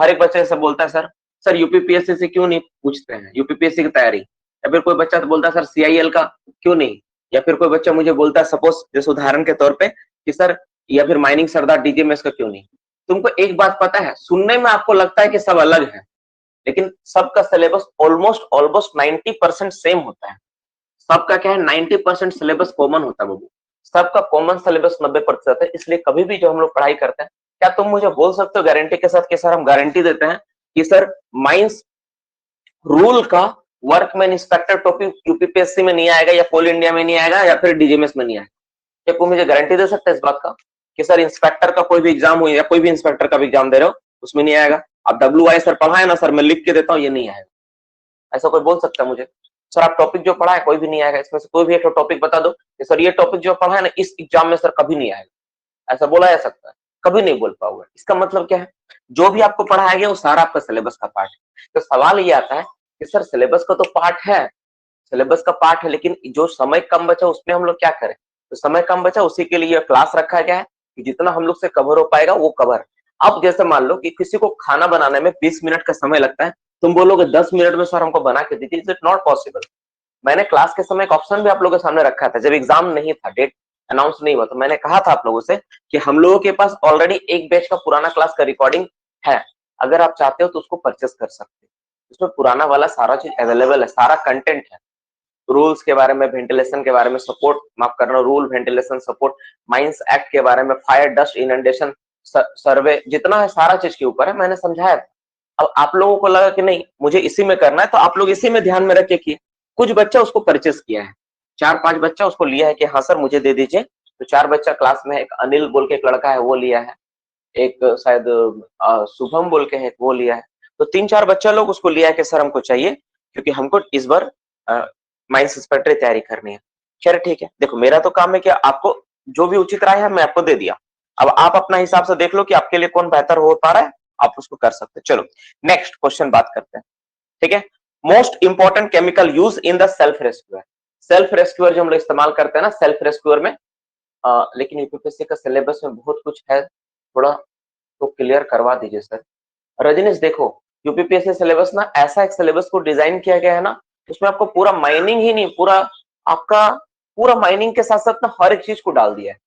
हर एक बच्चे से बोलता है सर सर यूपीपीएससी से क्यों नहीं पूछते हैं यूपीपीएससी की तैयारी, या फिर कोई बच्चा तो बोलता है सर सीआईएल का क्यों नहीं, या फिर कोई बच्चा मुझे बोलता है सपोज जैसे उदाहरण के तौर पे कि सर या फिर माइनिंग सरदार डीजीएमएस का क्यों नहीं। तुमको एक बात पता है, सुनने में आपको लगता है कि सब अलग है, लेकिन सबका सिलेबस ऑलमोस्ट ऑलमोस्ट 90% सेम होता है। सबका क्या है 90% सिलेबस कॉमन होता है बाबू, सबका कॉमन सिलेबस 90% है। इसलिए कभी भी जो हम लोग पढ़ाई करते हैं, क्या तुम मुझे बोल सकते हो गारंटी के साथ कि सर हम गारंटी देते हैं कि सर माइंस रूल का वर्कमैन इंस्पेक्टर टॉपिक यूपीपीएससी में नहीं आएगा, या कोल इंडिया में नहीं आएगा, या फिर डीजीएमएस में नहीं आएगा? क्या कोई मुझे गारंटी दे सकता है इस बात का कि सर इंस्पेक्टर का कोई भी एग्जाम हो या कोई भी इंस्पेक्टर का भी एग्जाम दे रहे हो उसमें नहीं आएगा? आप WI सर पढ़ाए ना सर, मैं लिख के देता हूँ ये नहीं आएगा, ऐसा कोई बोल सकता है मुझे? सर आप टॉपिक जो पढ़ा है कोई भी नहीं आएगा, इसमें से कोई भी एक टॉपिक बता दो कि सर ये टॉपिक जो पढ़ा है ना इस एग्जाम में सर कभी नहीं आएगा, ऐसा बोला जा सकता है? कभी नहीं बोल पाओगे। इसका मतलब क्या है, जो भी आपको पढ़ाया गया वो सारा आपका सिलेबस का पार्ट है। तो सवाल ये आता है कि सर सिलेबस का तो पार्ट है, सिलेबस का पार्ट है, लेकिन जो समय कम बचा उसमें हम लोग क्या करें? तो समय कम बचा उसी के लिए क्लास रखा गया है कि जितना हम लोग से कवर हो पाएगा वो कवर। अब जैसे मान लो कि किसी को खाना बनाने में 20 मिनट का समय लगता है, तुम बोलोगे 10 मिनट में सर हमको बना के दीजिए, इज इट नॉट पॉसिबल। मैंने क्लास के समय एक ऑप्शन भी आप लोगों के सामने रखा था, जब एग्जाम नहीं था, डेट अनाउंस नहीं हुआ, तो मैंने कहा था आप लोगों से कि हम लोगों के पास ऑलरेडी एक बैच का पुराना क्लास का रिकॉर्डिंग है, अगर आप चाहते हो तो उसको परचेस कर सकते हो। उसमें पुराना वाला सारा चीज अवेलेबल है, सारा कंटेंट है, रूल्स के बारे में, वेंटिलेशन के बारे में, सपोर्ट माफ करना, rule ventilation support, mines act के बारे में, फायर डस्ट इनंडेशन सर्वे, जितना है सारा चीज के ऊपर है, मैंने समझाया। अब आप लोगों को लगा कि नहीं मुझे इसी में करना है, तो आप लोग इसी में ध्यान में रख के किए। कुछ बच्चा उसको परचेस किया है, 4-5 बच्चा उसको लिया है कि हाँ सर मुझे दे दीजिए, तो 4 बच्चा क्लास में, एक अनिल बोल के एक लड़का है वो लिया है, एक शायद शुभम बोल के है वो लिया है, तो 3-4 बच्चा लोग उसको लिया है कि सर हमको चाहिए क्योंकि हमको इस बार माइंस इंस्पेक्टर की तैयारी करनी है। खैर ठीक है, देखो मेरा तो काम है कि आपको जो भी उचित राय है मैं आपको दे दिया, अब आप अपना हिसाब से देख लो कि आपके लिए कौन बेहतर हो पा रहा है, आप उसको कर सकते हैं। चलो नेक्स्ट क्वेश्चन बात करते हैं, ठीक है। Most important chemical use in the self rescuer. Self rescuer जो हम लोग इस्तेमाल करते हैं ना सेल्फ रेस्क्यूअर में, लेकिन यूपीपीएससी का सिलेबस में बहुत कुछ है, थोड़ा तो क्लियर करवा दीजिए सर। रजनीश देखो, यूपीपीएससी सिलेबस ना ऐसा एक सिलेबस को डिजाइन किया गया है ना, उसमें आपको पूरा माइनिंग ही नहीं, पूरा आपका पूरा माइनिंग के साथ साथ ना हर एक चीज को डाल दिया है।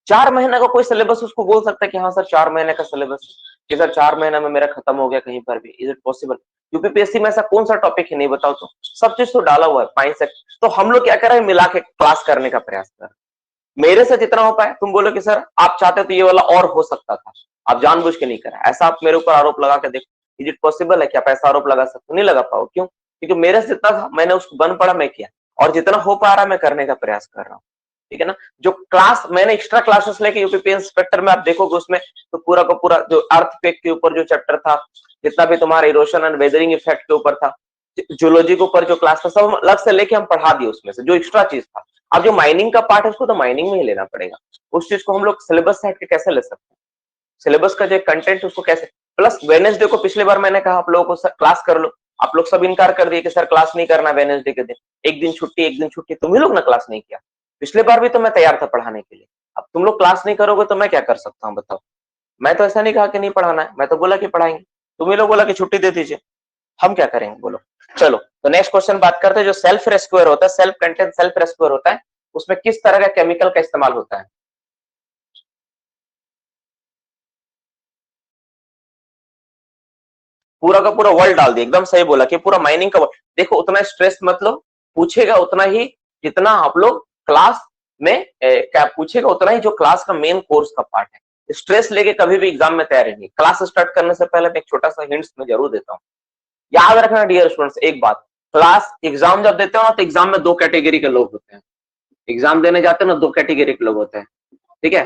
4 महीने का कोई सिलेबस उसको बोल सकता है कि हाँ सर 4 महीने का सिलेबस, कि सर 4 महीने में मेरा खत्म हो गया कहीं पर भी, इज इट पॉसिबल? यूपीपीएससी में ऐसा कौन सा टॉपिक है नहीं बताओ तो, सब चीज तो डाला हुआ है 5 से। तो हम लोग क्या कर रहे हैं, मिला के क्लास करने का प्रयास कर रहे हैं। मेरे से जितना हो पाए, तुम बोलो कि सर आप चाहते तो ये वाला और हो सकता था, आप जानबूझ के नहीं करा, ऐसा आप मेरे ऊपर आरोप लगा के देखो, इज इट पॉसिबल है कि आप ऐसा आरोप लगा सकते हो? नहीं लगा पाओ, क्यों? क्योंकि मेरे से जितना था मैंने उसको बन पड़ा मैं किया, और जितना हो पा रहा मैं करने का प्रयास कर रहा हूँ, ठीक है ना। जो क्लास मैंने एक्स्ट्रा क्लासेस लेके यूपीपी इंस्पेक्टर में आप देखोगे उसमें तो पूरा का पूरा जो अर्थक्वेक के ऊपर जो चैप्टर था, जितना भी तुम्हारा इरोशन एंड वेदरिंग इफेक्ट के ऊपर था, जूलॉजी के ऊपर जो क्लास था, सब अलग से लेके हम पढ़ा दिए उसमें से जो एक्स्ट्रा चीज था। अब जो माइनिंग का पार्ट है उसको तो माइनिंग में ही लेना पड़ेगा, उस चीज को हम लोग सिलेबस से हट के कैसे ले सकते हैं? सिलेबस का जो कंटेंट उसको कैसे, प्लस वेडनेसडे को पिछले बार मैंने कहा आप लोगों को क्लास कर लो, आप लोग सब इनकार कर दिए कि सर क्लास नहीं करना वेडनेसडे के दिन, एक दिन छुट्टी एक दिन छुट्टी, तुम ही लोग ना क्लास नहीं किया। पिछले बार भी तो मैं तैयार था पढ़ाने के लिए, अब तुम लोग क्लास नहीं करोगे तो मैं क्या कर सकता हूँ बताओ? मैं तो ऐसा नहीं कहा कि नहीं पढ़ाना है, मैं तो बोला कि पढ़ाएंगे, तुम ही लोग बोला कि छुट्टी दे दीजिए, हम क्या करेंगे बोलो? चलो तो नेक्स्ट क्वेश्चन बात करते हैं, जो सेल्फ रेस्क्यूअर होता है, सेल्फ कंटेंट सेल्फ रेस्क्यूअर होता है, उसमें किस तरह का केमिकल का इस्तेमाल होता है? पूरा का पूरा वर्ल्ड डाल दिया, एकदम सही बोला कि पूरा माइनिंग का वर्ल्ड। देखो उतना स्ट्रेस मत लो, पूछेगा उतना ही जितना आप लोग क्लास में क्या पूछेगा उतना ही जो क्लास का मेन कोर्स का पार्ट है। स्ट्रेस लेके कभी भी एग्जाम में तैयारी नहीं। क्लास स्टार्ट करने से पहले मैं एक छोटा सा हिंट्स में जरूर देता हूँ, याद रखना डियर स्टूडेंट्स एक बात, क्लास एग्जाम जब देते हो ना तो एग्जाम में 2 कैटेगरी के लोग होते हैं, एग्जाम देने जाते हैं ना 2 कैटेगरी के लोग होते हैं, ठीक है।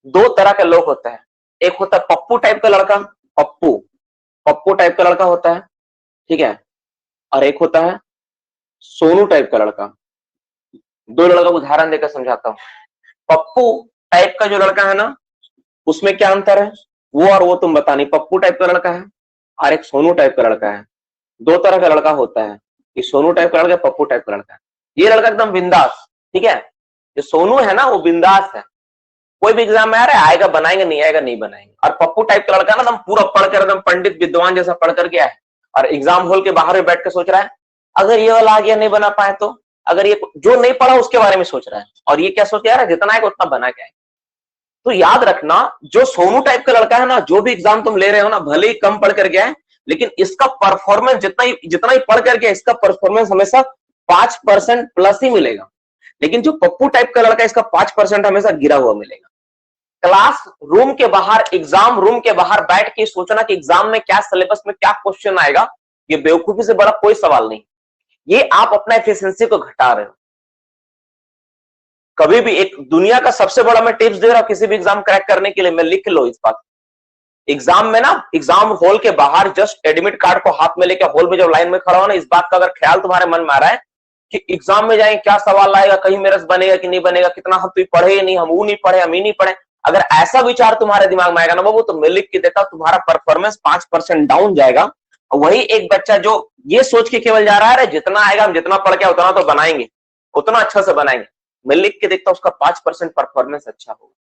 2 तरह के लोग होते हैं, एक होता है पप्पू टाइप का लड़का, पप्पू पप्पू टाइप का लड़का होता है, ठीक है, और एक होता है सोनू टाइप का लड़का। 2 लड़का को उदाहरण देकर समझाता हूँ। पप्पू टाइप का जो लड़का है ना, उसमें क्या अंतर है, वो और वो तुम बता नहीं। पप्पू टाइप का लड़का है और एक सोनू टाइप का लड़का है, 2 तरह का लड़का होता है, ये सोनू टाइप का लड़का, पप्पू टाइप का लड़का है। ये लड़का एकदम बिंदास, ठीक है, जो सोनू है ना वो बिंदास है, कोई भी एग्जाम में आ रहा है, आएगा बनाएंगे, नहीं आएगा नहीं बनाएंगे। और पप्पू टाइप का लड़का ना एकदम पूरा पढ़कर एकदम पंडित विद्वान जैसा पढ़ कर गया है और एग्जाम हॉल के बाहर में बैठ के सोच रहा है अगर ये वाला आ गया नहीं बना पाए तो, अगर ये जो नहीं पढ़ा उसके बारे में सोच रहा है, और ये क्या सोच रहा है जितना आएगा उतना बना के आएगा। तो याद रखना, जो सोनू टाइप का लड़का है ना, जो भी एग्जाम तुम ले रहे हो ना, भले ही कम पढ़ कर गया है, लेकिन इसका परफॉर्मेंस जितना ही पढ़ कर गया, इसका परफॉर्मेंस हमेशा 5% प्लस ही मिलेगा। लेकिन जो पप्पू टाइप का लड़का है, इसका 5% हमेशा गिरा हुआ मिलेगा। क्लास रूम के बाहर, एग्जाम रूम के बाहर बैठ के सोचना कि एग्जाम में क्या सिलेबस में क्या क्वेश्चन आएगा, ये बेवकूफी से बड़ा कोई सवाल नहीं। ये आप अपना एफिशिएंसी को घटा रहे हो। कभी भी एक दुनिया का सबसे बड़ा मैं टिप्स दे रहा हूं किसी भी एग्जाम क्रैक करने के लिए, मैं लिख लो इस बात। एग्जाम में ना, एग्जाम हॉल के बाहर जस्ट एडमिट कार्ड को हाथ में लेकर हॉल में जब लाइन में खड़ा हो ना, इस बात का अगर ख्याल तुम्हारे मन में आ रहा है कि एग्जाम में जाएंगे क्या सवाल आएगा, कहीं मेरा बनेगा कि नहीं बनेगा, कितना हम तो पढ़े ही नहीं, हम वो नहीं पढ़े, हम ही नहीं पढ़े, अगर ऐसा विचार तुम्हारे दिमाग में आएगा ना बाबू, तो मैं लिख के देता हूं तुम्हारा परफॉर्मेंस 5% डाउन जाएगा। वही एक बच्चा जो ये सोच के केवल जा रहा है जितना आएगा हम जितना पढ़ के उतना तो बनाएंगे, उतना अच्छा से बनाएंगे, मैं लिख के देखता हूं उसका 5% परफॉर्मेंस अच्छा होगा।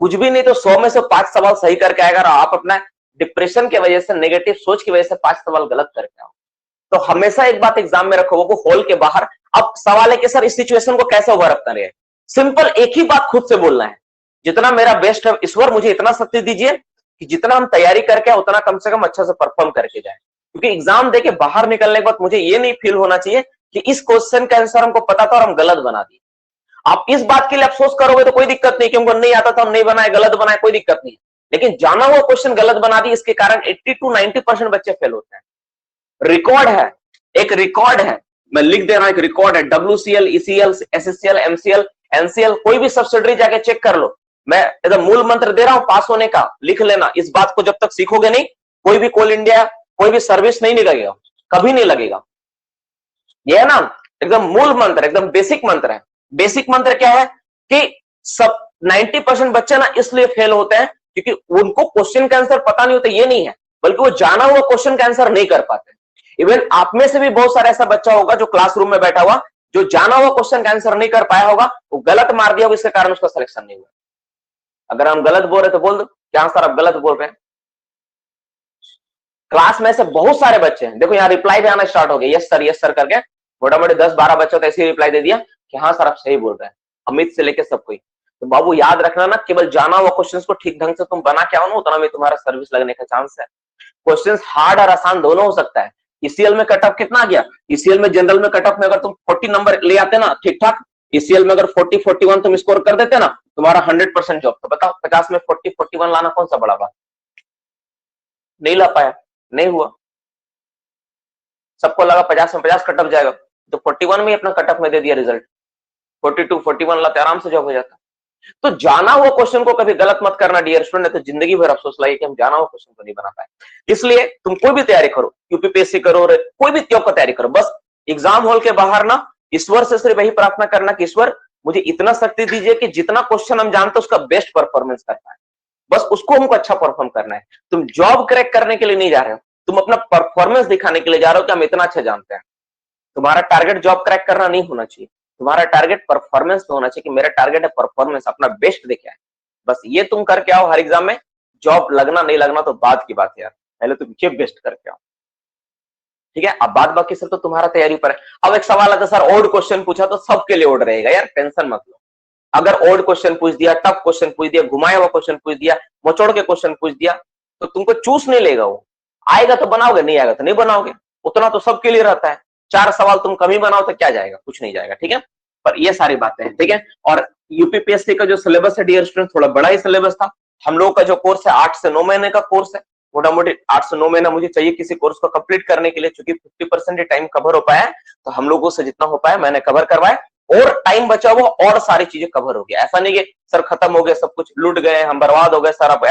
कुछ भी नहीं तो 100 में से 5 सवाल सही करके आएगा, और आप अपना डिप्रेशन की वजह से, नेगेटिव सोच की वजह से 5 सवाल गलत करके आओ। तो हमेशा एक बात एग्जाम में रखो, वो हॉल के बाहर। अब सवाल है कि सर इस सिचुएशन को कैसे ओवरकम रहे। सिंपल एक ही बात खुद से बोलना है, जितना मेरा बेस्ट है ईश्वर मुझे इतना शक्ति दीजिए कि जितना हम तैयारी करके उतना कम से कम अच्छा से परफॉर्म करके जाए। क्योंकि एग्जाम देके बाहर निकलने के बाद मुझे ये नहीं फील होना चाहिए कि इस क्वेश्चन का आंसर हमको पता था और हम गलत बना दिए। आप इस बात के लिए अफसोस करोगे तो कोई दिक्कत नहीं कि हमको नहीं आता था हम नहीं बनाए, गलत बनाए, कोई दिक्कत नहीं। लेकिन जाना हुआ क्वेश्चन गलत बना दी, इसके कारण 80 to 90% बच्चे फेल होते हैं। रिकॉर्ड है, एक रिकॉर्ड है, मैं लिख दे रहा हूं, एक रिकॉर्ड है। WCL, ECL, SSCL, MCL, NCL, कोई भी सब्सिडरी जाके चेक कर लो। मैं एकदम मूल मंत्र दे रहा हूं पास होने का, लिख लेना। इस बात को जब तक सीखोगे नहीं, कोई भी कोल इंडिया, कोई भी सर्विस नहीं लगेगा, कभी नहीं लगेगा। यह है ना एकदम मूल मंत्र, एकदम बेसिक मंत्र है। बेसिक मंत्र क्या है कि सब 90% बच्चे ना इसलिए फेल होते हैं क्योंकि उनको क्वेश्चन का आंसर पता नहीं होता, ये नहीं है, बल्कि वो जाना हुआ क्वेश्चन का आंसर नहीं कर पाते। इवन आप में से भी बहुत सारा ऐसा बच्चा होगा जो क्लासरूम में बैठा हुआ, जो जाना हुआ क्वेश्चन का आंसर नहीं कर पाया होगा, वो गलत मार दिया होगा, इसके कारण उसका सिलेक्शन नहीं हुआ। अगर हम गलत बोल रहे तो बोल दो क्या सर आप गलत बोल रहे हैं। क्लास में से बहुत सारे बच्चे हैं, देखो यहाँ रिप्लाई भी आना स्टार्ट हो गया, यस सर करके मोटा मोटी 10-12 बच्चों तो ऐसे ही रिप्लाई दे दिया कि हाँ सर आप सही बोल रहे हैं, अमित से लेके सब कोई। तो बाबू याद रखना ना, केवल जाना हुआ क्वेश्चंस को ठीक ढंग से तुम बना के आओ ना, उतना में तुम्हारा सर्विस लगने का चांस है। क्वेश्चंस हार्ड और आसान दोनों हो सकता है। ECL में कट ऑफ कितना आ गया, ECL में जनरल में कट ऑफ में अगर तुम 40 नंबर ले आते ना ठीक ठाक, ECL में अगर 40-41 तुम स्कोर कर देते ना, तुम्हारा 100% जॉब। तो बताओ 50 में 40-41 लाना कौन सा बड़ा बात, नहीं ला पाया, नहीं हुआ। सबको लगा 50 में 50 कट ऑफ जाएगा, तो 41 में अपना कट ऑफ में दे दिया रिजल्ट, 42-41 लाते आराम से जॉब हो जाता। तो जाना हुआ क्वेश्चन को कभी गलत मत करना डियर स्टूडेंट, तो जिंदगी भर अफसोस लगे कि हम जाना हुआ क्वेश्चन को नहीं बना पाए। इसलिए तुम कोई भी तैयारी करो, यूपीपीएससी करो, कोई भी जॉब का तैयारी करो, बस एग्जाम हॉल के बाहर ना ईश्वर से सिर्फ यही प्रार्थना करना कि ईश्वर मुझे इतना शक्ति दीजिए कि जितना क्वेश्चन हम जानते हैं उसका बेस्ट परफॉर्मेंस कर पाए, बस उसको हमको अच्छा परफॉर्म करना है। तुम जॉब क्रैक करने के लिए नहीं जा रहे हो, तुम अपना परफॉर्मेंस दिखाने के लिए जा रहे हो कि हम इतना अच्छा जानते हैं। तुम्हारा टारगेट जॉब क्रैक करना नहीं होना चाहिए, तुम्हारा टारगेट परफॉर्मेंस होना चाहिए कि मेरा टारगेट है परफॉर्मेंस, अपना बेस्ट देखे आए। बस ये तुम करके आओ, हर एग्जाम में जॉब लगना नहीं लगना तो बात की बात है यार, पहले तुम ये बेस्ट करके आओ, ठीक है। अब बात बाकी सब तो तुम्हारा तैयारी पर है। अब एक सवाल आता है सर ओड क्वेश्चन पूछा तो सबके लिए ओड रहेगा, यार टेंशन मत लो। अगर ओड क्वेश्चन पूछ दिया, टफ क्वेश्चन पूछ दिया, घुमाया हुआ क्वेश्चन पूछ दिया, मोचोड़ के क्वेश्चन पूछ दिया, तो तुमको चूस नहीं लेगा वो, आएगा तो बनाओगे, नहीं आएगा तो नहीं बनाओगे, उतना तो सबके लिए रहता है। 4 सवाल तुम कम ही बनाओ तो क्या जाएगा, कुछ नहीं जाएगा, ठीक है। पर ये सारी बातें हैं, ठीक है। और यूपीपीएससी का जो सिलेबस है डियर स्टूडेंट, थोड़ा बड़ा ही सिलेबस था। हम लोगों का जो कोर्स है 8 से 9 महीने का कोर्स है, मोटा मोटी 8 से 9 महीना मुझे चाहिए किसी कोर्स को कंप्लीट करने के लिए, चूंकि 50% ही टाइम कवर हो पाया है, तो हम लोगों से जितना हो पाया मैंने कवर करवाया, और टाइम बचा हुआ और सारी चीजें कवर हो गया। ऐसा नहीं कि सर खत्म हो गया, सब कुछ लूट गए, हम बर्बाद हो गए सर, अब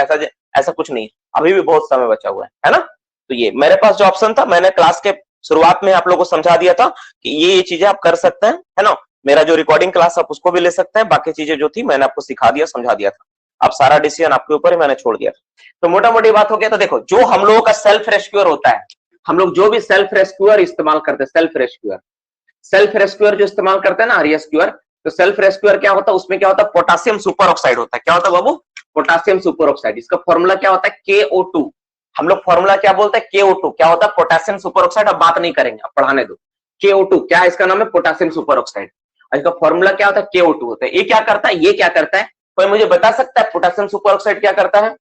ऐसा कुछ नहीं, अभी भी बहुत समय बचा हुआ है ना। तो ये मेरे पास जो ऑप्शन था, मैंने क्लास के शुरुआत में आप लोगों को समझा दिया था कि ये चीजें आप कर सकते हैं, है ना। मेरा जो रिकॉर्डिंग क्लास आप उसको भी ले सकते हैं, बाकी चीजें जो थी मैंने आपको सिखा दिया, समझा दिया था। अब सारा डिसीजन आपके ऊपर ही मैंने छोड़ दिया था। तो मोटा मोटी बात हो गया। तो देखो जो हम लोगों का सेल्फ रेस्क्यूअर होता है, हम लोग जो भी सेल्फ रेस्क्यूअर इस्तेमाल करते हैं, सेल्फ रेस्क्यूअर जो इस्तेमाल करते हैं ना, रेस्क्यूअर, तो सेल्फ रेस्क्यूअर क्या होता है, उसमें क्या होता है, पोटेशियम सुपर ऑक्साइड होता है। क्या होता है बाबू, पोटेशियम सुपर ऑक्साइड। इसका फॉर्मूला क्या होता है, KO2। हम लोग फॉर्मूला क्या बोलते हैं, KO2। क्या होता है, पोटेशियम सुपर ऑक्साइड। अब बात नहीं करेंगे, अब पढ़ाने दो। KO2 क्या है, इसका नाम है पोटेशियम सुपर ऑक्साइड। इसका फॉर्मूला क्या होता है, KO2 होता है। ये क्या करता है, ये क्या करता है, कोई मुझे बता सकता है पोटेशियम सुपर ऑक्साइड क्या करता है?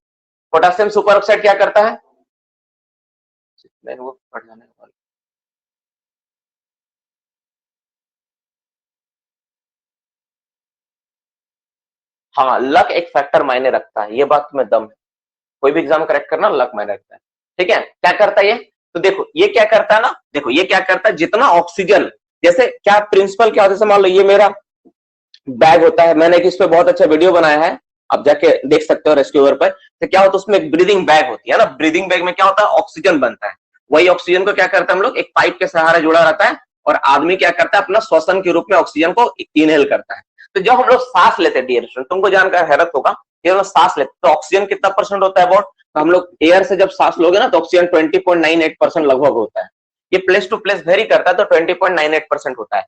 पोटेशियम सुपर ऑक्साइड क्या करता है? वो पढ़ जाने वाला। हाँ, लक एक फैक्टर मायने रखता है, ये बात में दम है। कोई भी एग्जाम करेक्ट करना लक मायने रखता है। ठीक है, क्या करता है ये, तो देखो ये क्या करता है ना, देखो ये क्या करता है, जितना ऑक्सीजन, जैसे क्या प्रिंसिपल क्या होता है, जैसे मान लो ये मेरा बैग होता है, मैंने इस पे बहुत अच्छा वीडियो बनाया है, आप जाके देख सकते हो रेस्क्यूअर पर। तो क्या होता है, उसमें एक ब्रीदिंग बैग होती है ना, ब्रीदिंग बैग में क्या होता है, ऑक्सीजन बनता है। वही ऑक्सीजन को क्या करते हैं हम लोग, एक पाइप के सहारे जुड़ा रहता है, और आदमी क्या करता है, अपना श्वसन के रूप में ऑक्सीजन को इनहेल करता है। तो जब हम लोग सांस लेते हैं, डियर स्टूडेंट, तुमको जानकर हैरत होगा, ये लोग सांस लेते तो ऑक्सीजन कितना परसेंट होता है अबाउट, तो हम लोग एयर से जब सांस लोगे ना, तो ऑक्सीजन 20.98% लगभग होता है। ये प्लेस टू प्लेस वेरी करता है, तो 20.98% होता है।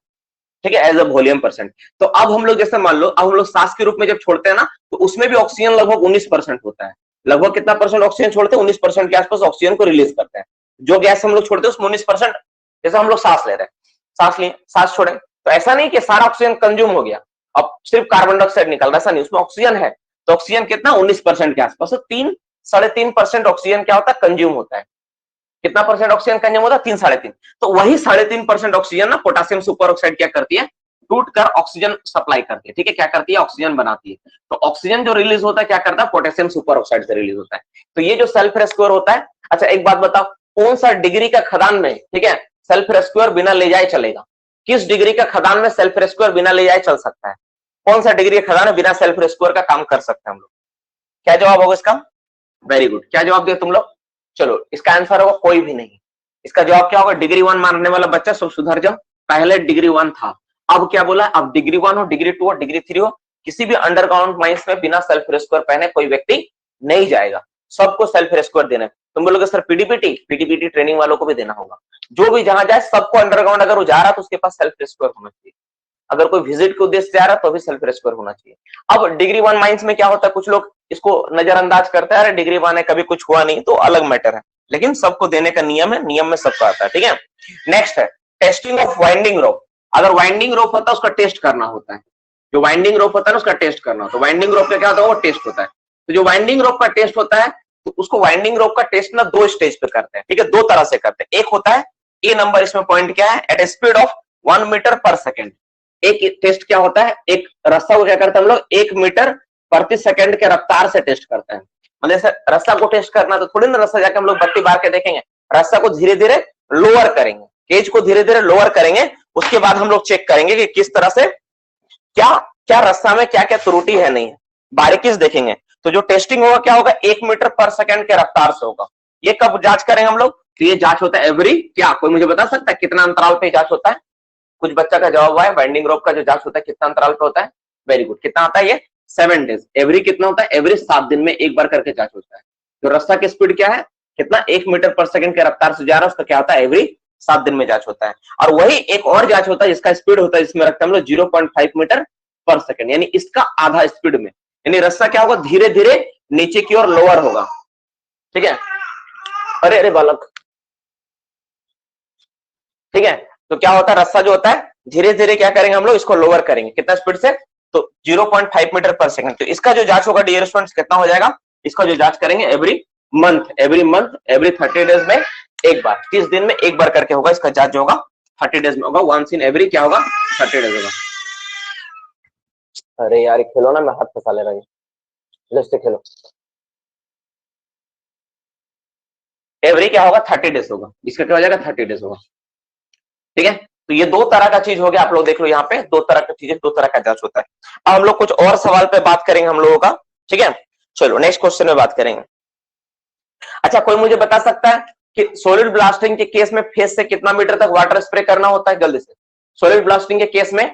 ठीक है, एज अ वॉल्यूम परसेंट। तो अब हम लोग जैसे मान लो, अब हम लोग सांस के रूप में जब छोड़ते हैं ना, तो उसमें भी ऑक्सीजन लगभग 19% होता है। लगभग कितना परसेंट ऑक्सीजन छोड़ते हैं, 19% के आसपास ऑक्सीजन को रिलीज करते हैं। जो गैस हम लोग छोड़ते हैं उसमें 19%, जैसे हम लोग सांस ले रहे हैं, सांस लिए सांस छोड़े, तो ऐसा नहीं कि सारा ऑक्सीजन कंज्यूम हो गया, अब सिर्फ कार्बन डाइऑक्साइड निकल रहा है, ऐसा नहीं, उसमें ऑक्सीजन है। तो ऑक्सीजन कितना, 19% के आसपास। तो 3-3.5% ऑक्सीजन क्या होता है, कंज्यूम होता है। कितना परसेंट ऑक्सीजन कंज्यूम होता है, 3-3.5। तो वही 3.5% ऑक्सीजन ना पोटेशियम सुपर ऑक्साइड क्या करती है, टूट कर ऑक्सीजन सप्लाई करती है। ठीक है, क्या करती है, ऑक्सीजन बनाती है। तो ऑक्सीजन जो रिलीज होता है क्या करता है, पोटेशियम सुपर ऑक्साइड से रिलीज होता है। तो ये जो सेल्फ रेस्क्यूअर होता है। अच्छा एक बात बताओ, कौन सा डिग्री का खदान में, ठीक है, सेल्फ रेस्क्यूअर बिना ले जाए चलेगा? किस डिग्री का खदान में सेल्फ रेस्क्यूअर बिना ले जाए चल सकता है? कौन सा डिग्री का खदान है बिना सेल्फ रेस्क्यूअर का काम कर सकते हैं हम लोग? क्या जवाब होगा इसका? वेरी गुड, क्या जवाब दिया तुम लोग? चलो इसका आंसर होगा कोई भी नहीं। इसका जवाब क्या होगा, डिग्री 1 मानने वाला बच्चा सब सुधर जाओ। पहले डिग्री 1 था, अब क्या बोला, अब डिग्री 1 हो, डिग्री 2 हो, डिग्री 3 हो, किसी भी अंडरग्राउंड माइंस में बिना सेल्फ रेस्क्यूअर पहने कोई व्यक्ति नहीं जाएगा। सबको सेल्फ रेस्क्यूअर देना है। तुम बोलोगे सर पीडीपीटी ट्रेनिंग वालों को भी देना होगा। जो भी जहां जाए सबको अंडरग्राउंड अगर वो जा रहा है तो उसके पास सेल्फ रेस्क्यूअर होना चाहिए। अगर कोई विजिट के उद्देश्य से जा रहा है तो भी सेल्फ रेस्क्यूअर होना चाहिए। अब डिग्री 1 माइंस में क्या होता है, कुछ लोग इसको नजरअंदाज करते हैं, अरे डिग्री 1 है कभी कुछ हुआ नहीं, तो अलग मैटर है, लेकिन सबको देने का नियम है, नियम में सबको आता है। ठीक है, नेक्स्ट है टेस्टिंग ऑफ वाइंडिंग रोप। अगर वाइंडिंग रोप होता है उसका टेस्ट करना होता है। जो वाइंडिंग रोप होता है उसका टेस्ट करना होता है। वाइंडिंग रोप का क्या होता है, वो टेस्ट होता है। तो जो वाइंडिंग रोप का टेस्ट होता है, तो उसको वाइंडिंग रोप का टेस्ट ना 2 स्टेज पे करते हैं। ठीक है, 2 तरह से करते हैं। एक होता है ए नंबर, इसमें पॉइंट क्या है, at a speed of 1 metre per second. एक टेस्ट क्या होता है, एक रस्सा को क्या करते हैं हम लोग 1 मीटर प्रति सेकंड के रफ्तार से टेस्ट करते हैं। मतलब जैसे रस्सा को टेस्ट करना तो थोड़ी ना रस्सा जाके हम लोग बत्ती बार के देखेंगे, रस्सा को धीरे धीरे लोअर करेंगे, केज को धीरे धीरे लोअर करेंगे, उसके बाद हम लोग चेक करेंगे कि किस तरह से क्या क्या रस्सा में क्या क्या त्रुटि है नहीं है, बारीकी से देखेंगे। तो जो टेस्टिंग होगा क्या होगा, 1 मीटर पर सेकंड के रफ्तार से होगा। ये कब जांच करेंगे हम लोग, तो ये जांच होता है एवरी, क्या कोई मुझे बता सकता है कितना अंतराल पे जांच होता है? कुछ बच्चा का जवाब है वाइंडिंग रोप का जो जांच होता है कितना अंतराल पे होता है? वेरी गुड, कितना आता है ये? 7 डेज। एवरी कितना होता है, एवरी 7 दिन में एक बार करके जांच होता है। तो रस्सा की स्पीड क्या है, कितना 1 मीटर पर सेकंड के रफ्तार से जा रहा है, उसका क्या होता है, एवरी 7 दिन में जांच होता है। और वही एक और जांच होता है जिसका स्पीड होता है, जिसमें रखते हैं हम लोग 0.5 मीटर पर सेकंड, यानी इसका आधा स्पीड में, यानी रस्सा क्या होगा, धीरे धीरे नीचे की ओर लोअर होगा। ठीक है, अरे अरे बालक, ठीक है, तो क्या होता है, रस्सा जो होता है धीरे धीरे क्या करेंगे हम लोग, इसको लोअर करेंगे, कितना स्पीड से, तो 0.5 मीटर पर सेकंड। तो इसका जो जांच होगा डियर स्टूडेंट्स कितना हो जाएगा, इसका जो जांच करेंगे एवरी मंथ, एवरी 30 डेज में एक बार, 30 दिन में एक बार करके होगा इसका जांच जो होगा, 30 डेज में होगा, वंस इन एवरी क्या होगा, 30 डेज होगा। अरे यार खेलो ना, मैं हाथ फंसा ले रहा हूँ, लेट्स खेलो। एवरी क्या होगा, 30 डेज होगा, इसका क्या हो जाएगा, 30 डेज होगा। ठीक है, तो ये 2 तरह का चीज हो गया, आप लोग देख लो यहाँ पे 2 तरह का चीजें, 2 तरह का जांच होता है। अब हम लोग कुछ और सवाल पे बात करेंगे हम लोगों का। ठीक है, चलो नेक्स्ट क्वेश्चन में बात करेंगे। अच्छा कोई मुझे बता सकता है कि सॉलिड ब्लास्टिंग के केस में फेस से कितना मीटर तक वाटर स्प्रे करना होता है, जल्दी से। सॉलिड ब्लास्टिंग के केस में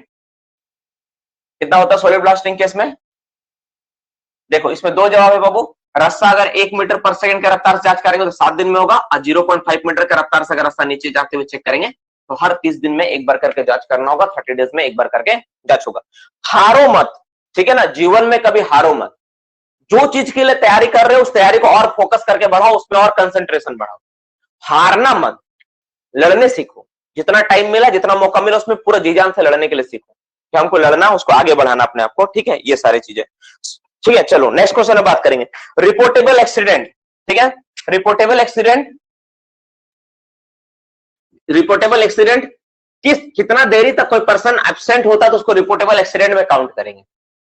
कितना होता है, सॉलिड ब्लास्टिंग केस में देखो इसमें 2 जवाब है बाबू। रस्सा अगर 1 मीटर पर सेकंड के रफ्तार से जांच करेंगे तो 7 दिन में होगा, और 0.5 मीटर के रफ्तार से अगर रस्सा नीचे जाते हुए चेक करेंगे तो हर 30 दिन में एक बार करके जांच करना होगा, 30 डेज में एक बार करके जांच होगा। हारो मत, ठीक है ना, जीवन में कभी हारो मत। जो चीज के लिए तैयारी कर रहे हो उस तैयारी को और फोकस करके बढ़ाओ, उसमें और कंसंट्रेशन बढ़ाओ। हारना मत, लड़ने सीखो। जितना टाइम मिला, जितना मौका मिला, उसमें पूरा जी जान से लड़ने के लिए सीखो कि हमको लड़ना, उसको आगे बढ़ाना अपने आप को, ठीक है। ये सारी चीजें, ठीक है। चलो नेक्स्ट क्वेश्चन में बात करेंगे, रिपोर्टेबल एक्सीडेंट, ठीक है। रिपोर्टेबल एक्सीडेंट, रिपोर्टेबल एक्सीडेंट कितना देरी तक कोई पर्सन एब्सेंट होता है तो उसको रिपोर्टेबल एक्सीडेंट में काउंट करेंगे।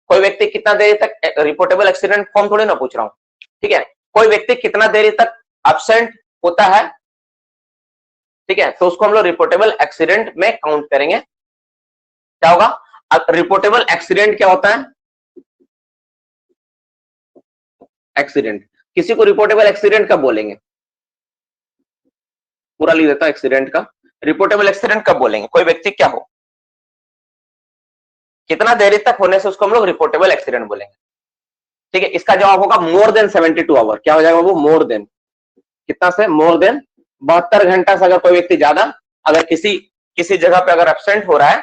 कोई व्यक्ति कितना देरी तक, रिपोर्टेबल एक्सीडेंट फॉर्म थोड़ी ना पूछ रहा हूं, ठीक है। कोई व्यक्ति कितना देरी तक एब्सेंट होता है, ठीक है, तो उसको हम लोग रिपोर्टेबल एक्सीडेंट में काउंट करेंगे। क्या होगा, अब रिपोर्टेबल एक्सीडेंट क्या होता है, एक्सीडेंट, किसी को रिपोर्टेबल एक्सीडेंट कब बोलेंगे, पूरा लिख देता हूं एक्सीडेंट का। रिपोर्टेबल एक्सीडेंट कब बोलेंगे, कोई व्यक्ति क्या हो, कितना देरी तक होने से उसको हम लोग रिपोर्टेबल एक्सीडेंट बोलेंगे, ठीक है। इसका जवाब होगा मोर देन 72 आवर। क्या हो जाएगा वो, मोर देन, कितना से, मोर देन 72 घंटा से अगर कोई व्यक्ति ज्यादा, अगर किसी जगह पे अगर एब्सेंट हो रहा है,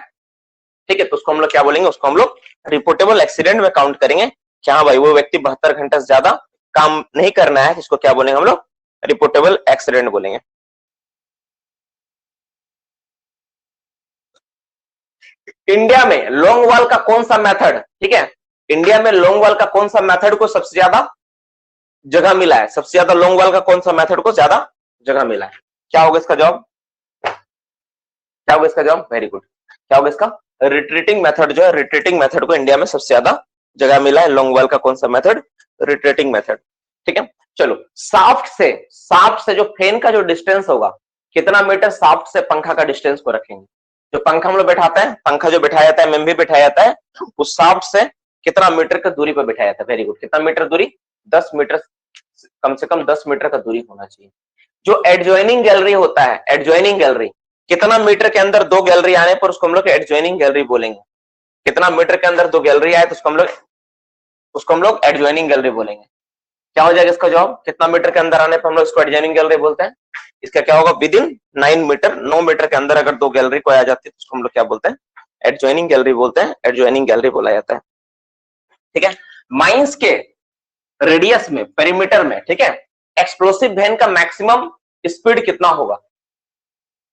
ठीक है, तो उसको हम लोग क्या बोलेंगे, उसको हम लोग रिपोर्टेबल एक्सीडेंट में काउंट करेंगे। क्या भाई वो व्यक्ति 72 घंटा से ज्यादा काम नहीं करना है, जिसको क्या बोलेंगे हम लोग, रिपोर्टेबल एक्सीडेंट बोलेंगे। इंडिया में लॉन्ग वॉल का कौन सा मेथड, ठीक है, इंडिया में लॉन्ग वॉल का कौन सा मेथड को सबसे ज्यादा जगह मिला है, सबसे ज्यादा लॉन्ग वॉल का कौन सा मेथड को ज्यादा जगह मिला है, क्या होगा इसका जवाब, क्या होगा इसका जवाब, वेरी गुड, क्या होगा इसका, रिट्रीटिंग मेथड जो है, रिट्रीटिंग मेथड को इंडिया में सबसे ज्यादा जगह मिला है। लॉन्ग वॉल का कौन सा मेथड, रिट्रीटिंग मेथड, ठीक है। चलो शाफ्ट से जो फैन का जो डिस्टेंस होगा, कितना मीटर शाफ्ट से पंखा का डिस्टेंस को रखेंगे। जो पंखा हम लोग बैठाते हैं, पंखा जो बिठाया जाता है, मेम भी बिठाया जाता है, उस शाफ्ट से कितना मीटर का दूरी पर बिठाया जाता है, वेरी गुड, कितना मीटर दूरी, 10 मीटर, कम से कम 10 मीटर का दूरी होना चाहिए। जो एडजॉइनिंग गैलरी होता है, एडजॉइनिंग गैलरी, कितना मीटर के अंदर दो गैलरी आने पर उसको हम लोग एडजॉइनिंग गैलरी बोलेंगे। कितना मीटर के अंदर दो गैलरी आए तो उसको हम लोग एडजॉइनिंग गैलरी बोलेंगे। क्या हो जाएगा इसका जवाब, कितना मीटर के अंदर आने पर हम लोग इसको एडजॉइनिंग गैलरी बोलते हैं। इसका क्या होगा, विद इन 9 मीटर, 9 मीटर के अंदर अगर दो गैलरी को आ जाती है तो उसको हम लोग क्या बोलते हैं, एडजॉइनिंग गैलरी बोलते हैं, एडजॉइनिंग गैलरी बोला जाता है, ठीक है। माइंस के रेडियस में, पेरीमीटर में, ठीक है, एक्सप्लोसिव वैन का मैक्सिमम स्पीड कितना होगा,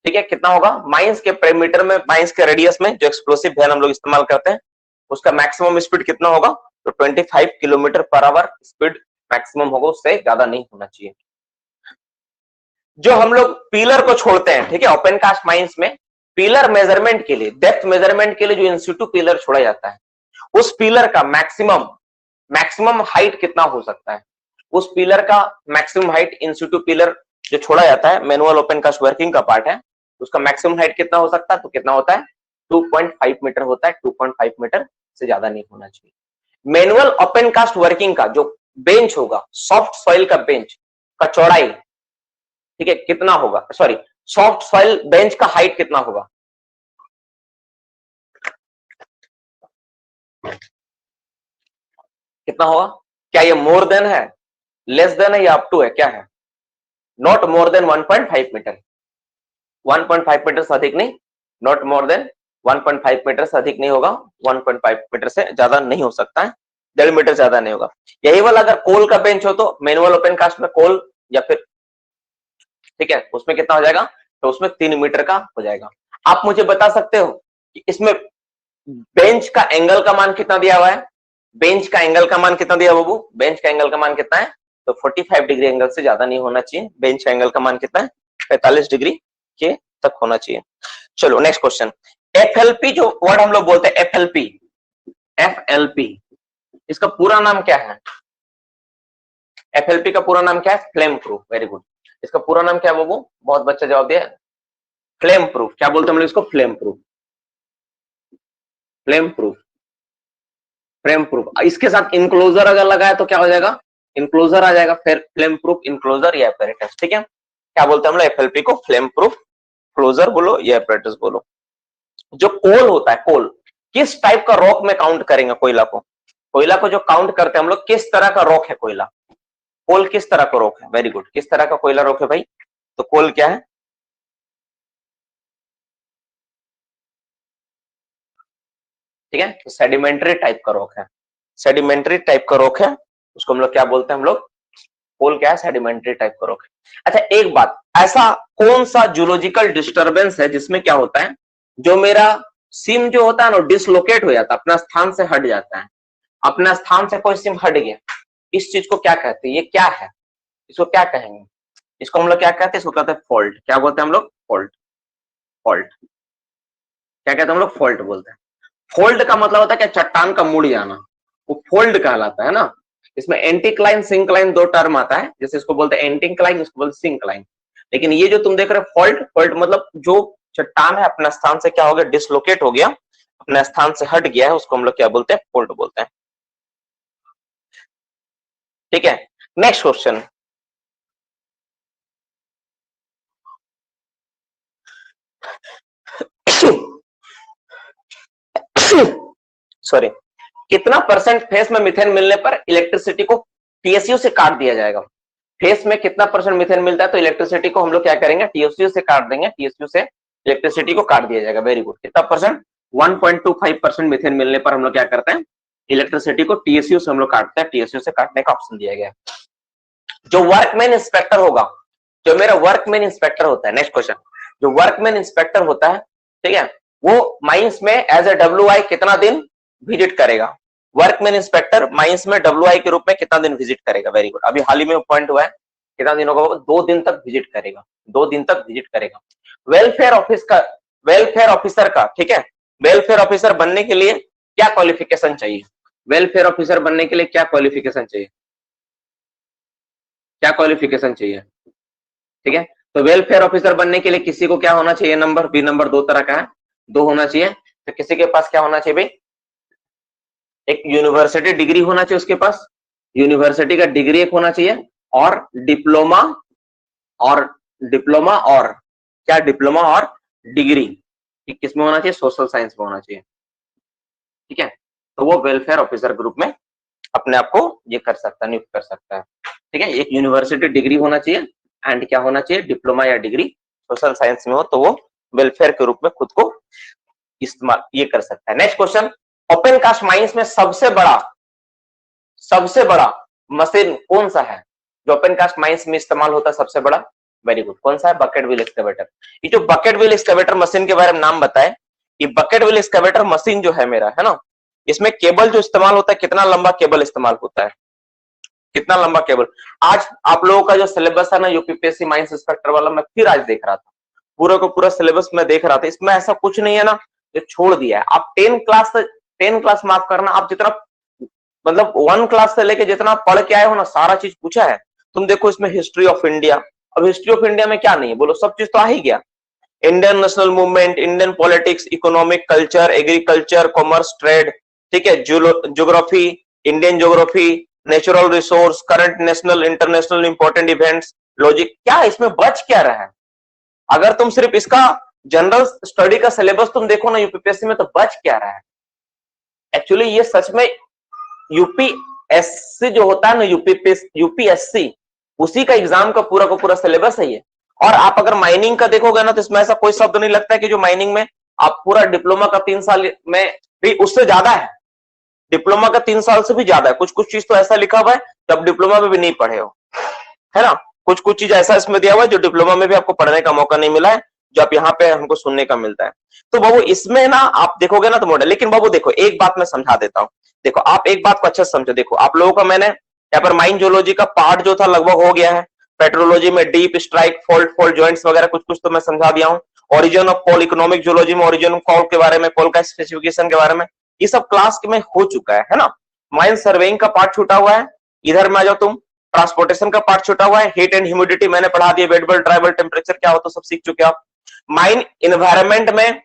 ठीक है, कितना होगा, माइंस के पेरीमीटर में, माइंस के रेडियस में जो एक्सप्लोसिव वैन हम लोग इस्तेमाल करते हैं उसका मैक्सिमम स्पीड कितना होगा, तो 25 kilometre per hour speed maximum होगा, उससे ज्यादा नहीं होना चाहिए। जो हम लोग पिलर को छोड़ते हैं, ठीक है, ओपन कास्ट माइंस में पिलर मेजरमेंट के लिए, डेप्थ मेजरमेंट के लिए जो इंसिटू पिलर छोड़ा जाता है, उस पिलर का मैक्सिमम हाइट कितना हो सकता है, उस पिलर का मैक्सिमम हाइट, इंसिटू पिलर जो छोड़ा जाता है, मैनुअल ओपन कास्ट वर्किंग का पार्ट है, उसका मैक्सिमम हाइट कितना हो सकता है, तो कितना होता है, 2.5 मीटर होता है, 2.5 मीटर से ज्यादा नहीं होना चाहिए। मैनुअल ओपन कास्ट वर्किंग का जो बेंच होगा, सॉफ्ट सॉइल का बेंच का चौड़ाई, ठीक है, कितना होगा, सॉरी, सॉफ्ट सॉइल बेंच का हाइट कितना होगा, कितना होगा, क्या ये मोर देन है, लेस देन है, या अप टू है, क्या है, not more than 1.5 metre, 1.5 metre से अधिक नहीं, नॉट मोर देन 1.5 मीटर से अधिक नहीं होगा, 1.5 मीटर से ज्यादा नहीं हो सकता है, 1.5 मीटर ज्यादा नहीं होगा। यही वाला अगर कोल का बेंच हो तो मैनुअल ओपन कास्ट में कोल या फिर, ठीक है, उसमें कितना हो जाएगा, तो उसमें 3 मीटर का हो जाएगा। आप मुझे बता सकते हो कि इसमें बेंच का एंगल का मान कितना दिया हुआ है, बेंच का एंगल का मान कितना दिया बाबू, बेंच का एंगल का मान कितना है, तो 45 डिग्री एंगल से ज्यादा नहीं होना चाहिए, बेंच का एंगल का मान कितना है, 45 डिग्री के तक होना चाहिए। चलो नेक्स्ट क्वेश्चन, एफएलपी जो वर्ड हम लोग बोलते हैं, एफएलपी, एफएलपी इसका पूरा नाम क्या है, एफएलपी का पूरा नाम क्या है, फ्लेम प्रूफ, वेरी गुड। इसका पूरा नाम क्या है बाबू, बहुत बच्चा जवाब दिया, फ्लेम प्रूफ, क्या बोलते हैं हम लोग इसको, flame proof, flame proof, flame proof. इसके साथ इनक्लोजर अगर लगाए तो क्या हो जाएगा, इनक्लोजर आ जाएगा, फिर फ्लेम प्रूफ, इनक्लोजर या एपैरेटस, ठीक है। क्या बोलते हैं हम लोग एफएलपी को, फ्लेम प्रूफ, क्लोजर बोलो या एपैरेटस बोलो। जो कोल होता है, कोल किस टाइप का रॉक में काउंट करेंगे, कोयला को जो काउंट करते हैं हम लोग, किस तरह का रॉक है कोयला, कोल किस तरह का रॉक है, वेरी गुड, किस तरह का कोयला रॉक है भाई, तो कोल क्या है, ठीक है, सेडिमेंट्री टाइप का रॉक है, सेडिमेंट्री टाइप का रॉक है, उसको हम लोग क्या बोलते हैं, हम लोग पोल क्या है, सेडिमेंट्री टाइप का रॉक है। अच्छा एक बात, ऐसा कौन सा जूलॉजिकल डिस्टरबेंस है जिसमें क्या होता है, जो मेरा सिम जो होता है ना डिसलोकेट हो जाता है, अपना स्थान से हट जाता है, अपना स्थान से कोई सिम हट गया, इस चीज को क्या कहते हैं, ये क्या है, इसको क्या कहेंगे, इसको हम लोग क्या कहते हैं, इसको कहते हैं फॉल्ट। क्या बोलते हैं हम लोग, फॉल्ट। फॉल्ट क्या कहते हैं हम लोग, फॉल्ट बोलते हैं। फोल्ड का मतलब होता है क्या, चट्टान का मुड़ जाना, वो फोल्ड कहलाता है ना। इसमें एंटीक्लाइन सिंक्लाइन दो टर्म आता है, जैसे इसको बोलते हैं एंटीक्लाइन, इसको बोलते हैं सिंक्लाइन। लेकिन ये जो तुम देख रहे हो फॉल्ट, फॉल्ट मतलब जो चट्टान है अपना स्थान से क्या हो गया, डिसलोकेट हो गया, अपने स्थान से हट गया है, उसको हम लोग क्या बोलते हैं, फॉल्ट बोलते हैं। ठीक है, नेक्स्ट क्वेश्चन। सॉरी, कितना परसेंट फेस में मीथेन मिलने पर इलेक्ट्रिसिटी को टीएसयू से काट दिया जाएगा। फेस में कितना परसेंट मीथेन मिलता है तो इलेक्ट्रिसिटी को हम लोग क्या करेंगे, टीएसयू से काट देंगे, टीएसयू से इलेक्ट्रिसिटी को काट दिया जाएगा। वेरी गुड, कितना परसेंट, 1.25% मीथेन मिलने पर हम लोग क्या करते हैं, इलेक्ट्रिसिटी को टीएसयू से हम लोग काटते हैं, टीएसयू से काटने का ऑप्शन दिया गया है। जो वर्कमैन इंस्पेक्टर होगा, जो मेरा वर्कमैन इंस्पेक्टर होता है, नेक्स्ट क्वेश्चन, जो वर्कमैन इंस्पेक्टर होता है, ठीक है, वो माइंस में एज ए डब्ल्यूआई कितना दिन विजिट करेगा। वर्कमैन इंस्पेक्टर माइंस में डब्ल्यूआई के रूप में कितना दिन विजिट करेगा। वेरी गुड, अभी हाल ही में पॉइंट हुआ है, कितना दिन होगा, 2 दिन तक विजिट करेगा, 2 दिन तक विजिट करेगा। वेलफेयर ऑफिस का, वेलफेयर ऑफिसर का, ठीक है, वेलफेयर ऑफिसर बनने के लिए क्या क्वालिफिकेशन चाहिए, वेलफेयर ऑफिसर बनने के लिए क्या क्वालिफिकेशन चाहिए, क्या क्वालिफिकेशन चाहिए। ठीक है, तो वेलफेयर ऑफिसर बनने के लिए किसी को क्या होना चाहिए, नंबर, बी नंबर 2 तरह का है, 2 होना चाहिए। तो किसी के पास क्या होना चाहिए भाई, एक यूनिवर्सिटी डिग्री होना चाहिए उसके पास, यूनिवर्सिटी का डिग्री एक होना चाहिए, और डिप्लोमा, और डिप्लोमा और क्या, डिप्लोमा और डिग्री किसमें होना चाहिए, सोशल साइंस में होना चाहिए। ठीक है, तो वो वेलफेयर ऑफिसर ग्रुप में अपने आप को ये कर सकता है, नियुक्त कर सकता है। ठीक है, एक यूनिवर्सिटी डिग्री होना चाहिए एंड क्या होना चाहिए, डिप्लोमा या डिग्री सोशल साइंस में हो, तो वो वेलफेयर के रूप में खुद को इस्तेमाल ये कर सकता है। Next question, open cast mines में सबसे बड़ा मशीन कौन सा है, जो ओपन कास्ट माइंस में इस्तेमाल होता है सबसे बड़ा। वेरी गुड, कौन सा है, बकेट व्हील एक्सकैवेटर। ये जो बकेट व्हील एक्सकैवेटर मशीन के बारे में नाम बताए, ये बकेट व्हील एक्सकैवेटर मशीन जो है मेरा, है ना, इसमें केबल जो इस्तेमाल होता है, कितना लंबा केबल इस्तेमाल होता है, कितना लंबा केबल। आज आप लोगों का जो सिलेबस है ना यूपीपीएससी माइंस इंस्पेक्टर वाला, मैं फिर आज देख रहा था, पूरा को पूरा सिलेबस में देख रहा था, इसमें ऐसा कुछ नहीं है ना जो छोड़ दिया है। आप 10 क्लास माफ करना, आप जितना मतलब 1 क्लास से लेके जितना पढ़ के आए हो ना, सारा चीज पूछा है। तुम देखो इसमें हिस्ट्री ऑफ इंडिया, अब हिस्ट्री ऑफ इंडिया में क्या नहीं है बोलो, सब चीज तो आ ही गया। Indian national movement, Indian politics, economic, culture, agriculture, commerce, trade, ठीक है, geography, Indian geography, natural resource, current national international important events, logic, क्या इसमें बच क्या रहा है। अगर तुम सिर्फ इसका जनरल स्टडी का सिलेबस तुम देखो ना यूपीपीएससी में, तो बच क्या रहा है। एक्चुअली ये सच में यूपीएससी जो होता है ना, यूपीएससी उसी का एग्जाम का पूरा सिलेबस है ये। और आप अगर माइनिंग का देखोगे ना, तो इसमें ऐसा कोई शब्द नहीं लगता है कि जो माइनिंग में आप पूरा डिप्लोमा का 3 साल में भी उससे ज्यादा है, डिप्लोमा का 3 साल से भी ज्यादा है। कुछ कुछ चीज तो ऐसा लिखा हुआ है जो आप डिप्लोमा में भी नहीं पढ़े हो, है ना, कुछ चीज ऐसा इसमें दिया हुआ है जो डिप्लोमा में भी आपको पढ़ने का मौका नहीं मिला है, जो आप यहाँ पे हमको सुनने का मिलता है। तो बाबू इसमें ना आप देखोगे ना तो मॉडल, लेकिन बाबू देखो एक बात मैं समझा देता हूँ, देखो आप एक बात को अच्छे से समझो। देखो आप लोगों का मैंने यहाँ पर माइन जियोलॉजी का पार्ट जो था लगभग हो गया है, पेट्रोलॉजी में डीप स्ट्राइक फॉल्ट जॉइंट्स वगैरह कुछ तो मैं समझा दिया हूँ। Origin of coal, economic geology में ओरिजिन ऑफ कोल के बारे में, कोल का स्पेसिफिकेशन के बारे में, ये सब क्लास में हो चुका है ना। माइन सर्वेइंग का पार्ट छूटा हुआ है, इधर में आ जाओ तुम, ट्रांसपोर्टेशन का पार्ट छूटा हुआ है, हीट एंड ह्यूमिडिटी मैंने पढ़ा दिया, वेटेबल ड्राइबल टेम्परेचर क्या होता है सब सीख चुके आप। माइन इन्वायरमेंट में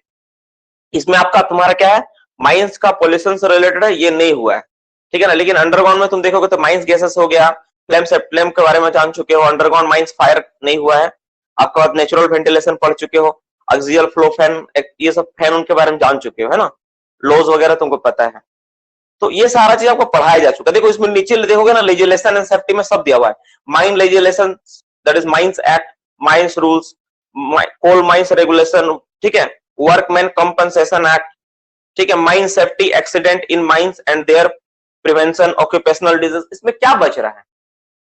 इसमें आपका तुम्हारा क्या है, माइंस का पॉल्यूशन से रिलेटेड है, ये नहीं हुआ है, ठीक है ना। लेकिन अंडरग्राउंड में तुम देखोगे तो माइंस गैसेस हो गया, फ्लेम के बारे में जान चुके हो, अंडरग्राउंड माइंस फायर नहीं हुआ है। आपके बाद नेचुरल वेंटिलेशन पढ़ चुके हो, एक्सियल फ्लो फैन, ये सब फैन उनके बारे में जान चुके हो, है ना, लॉज वगैरह तुमको पता है। तो ये सारा चीज आपको पढ़ाया जा चुका है। देखो इसमें नीचे देखोगे ना, लेजिस्लेशन एंड सेफ्टी में सब दिया हुआ है, mine legislation that is mines act, mines rules, coal mines regulation, ठीक है, वर्कमैन कंपनसेशन एक्ट, ठीक है, mine safety, accident in mines and their prevention, occupational disease, इसमें क्या बच रहा है?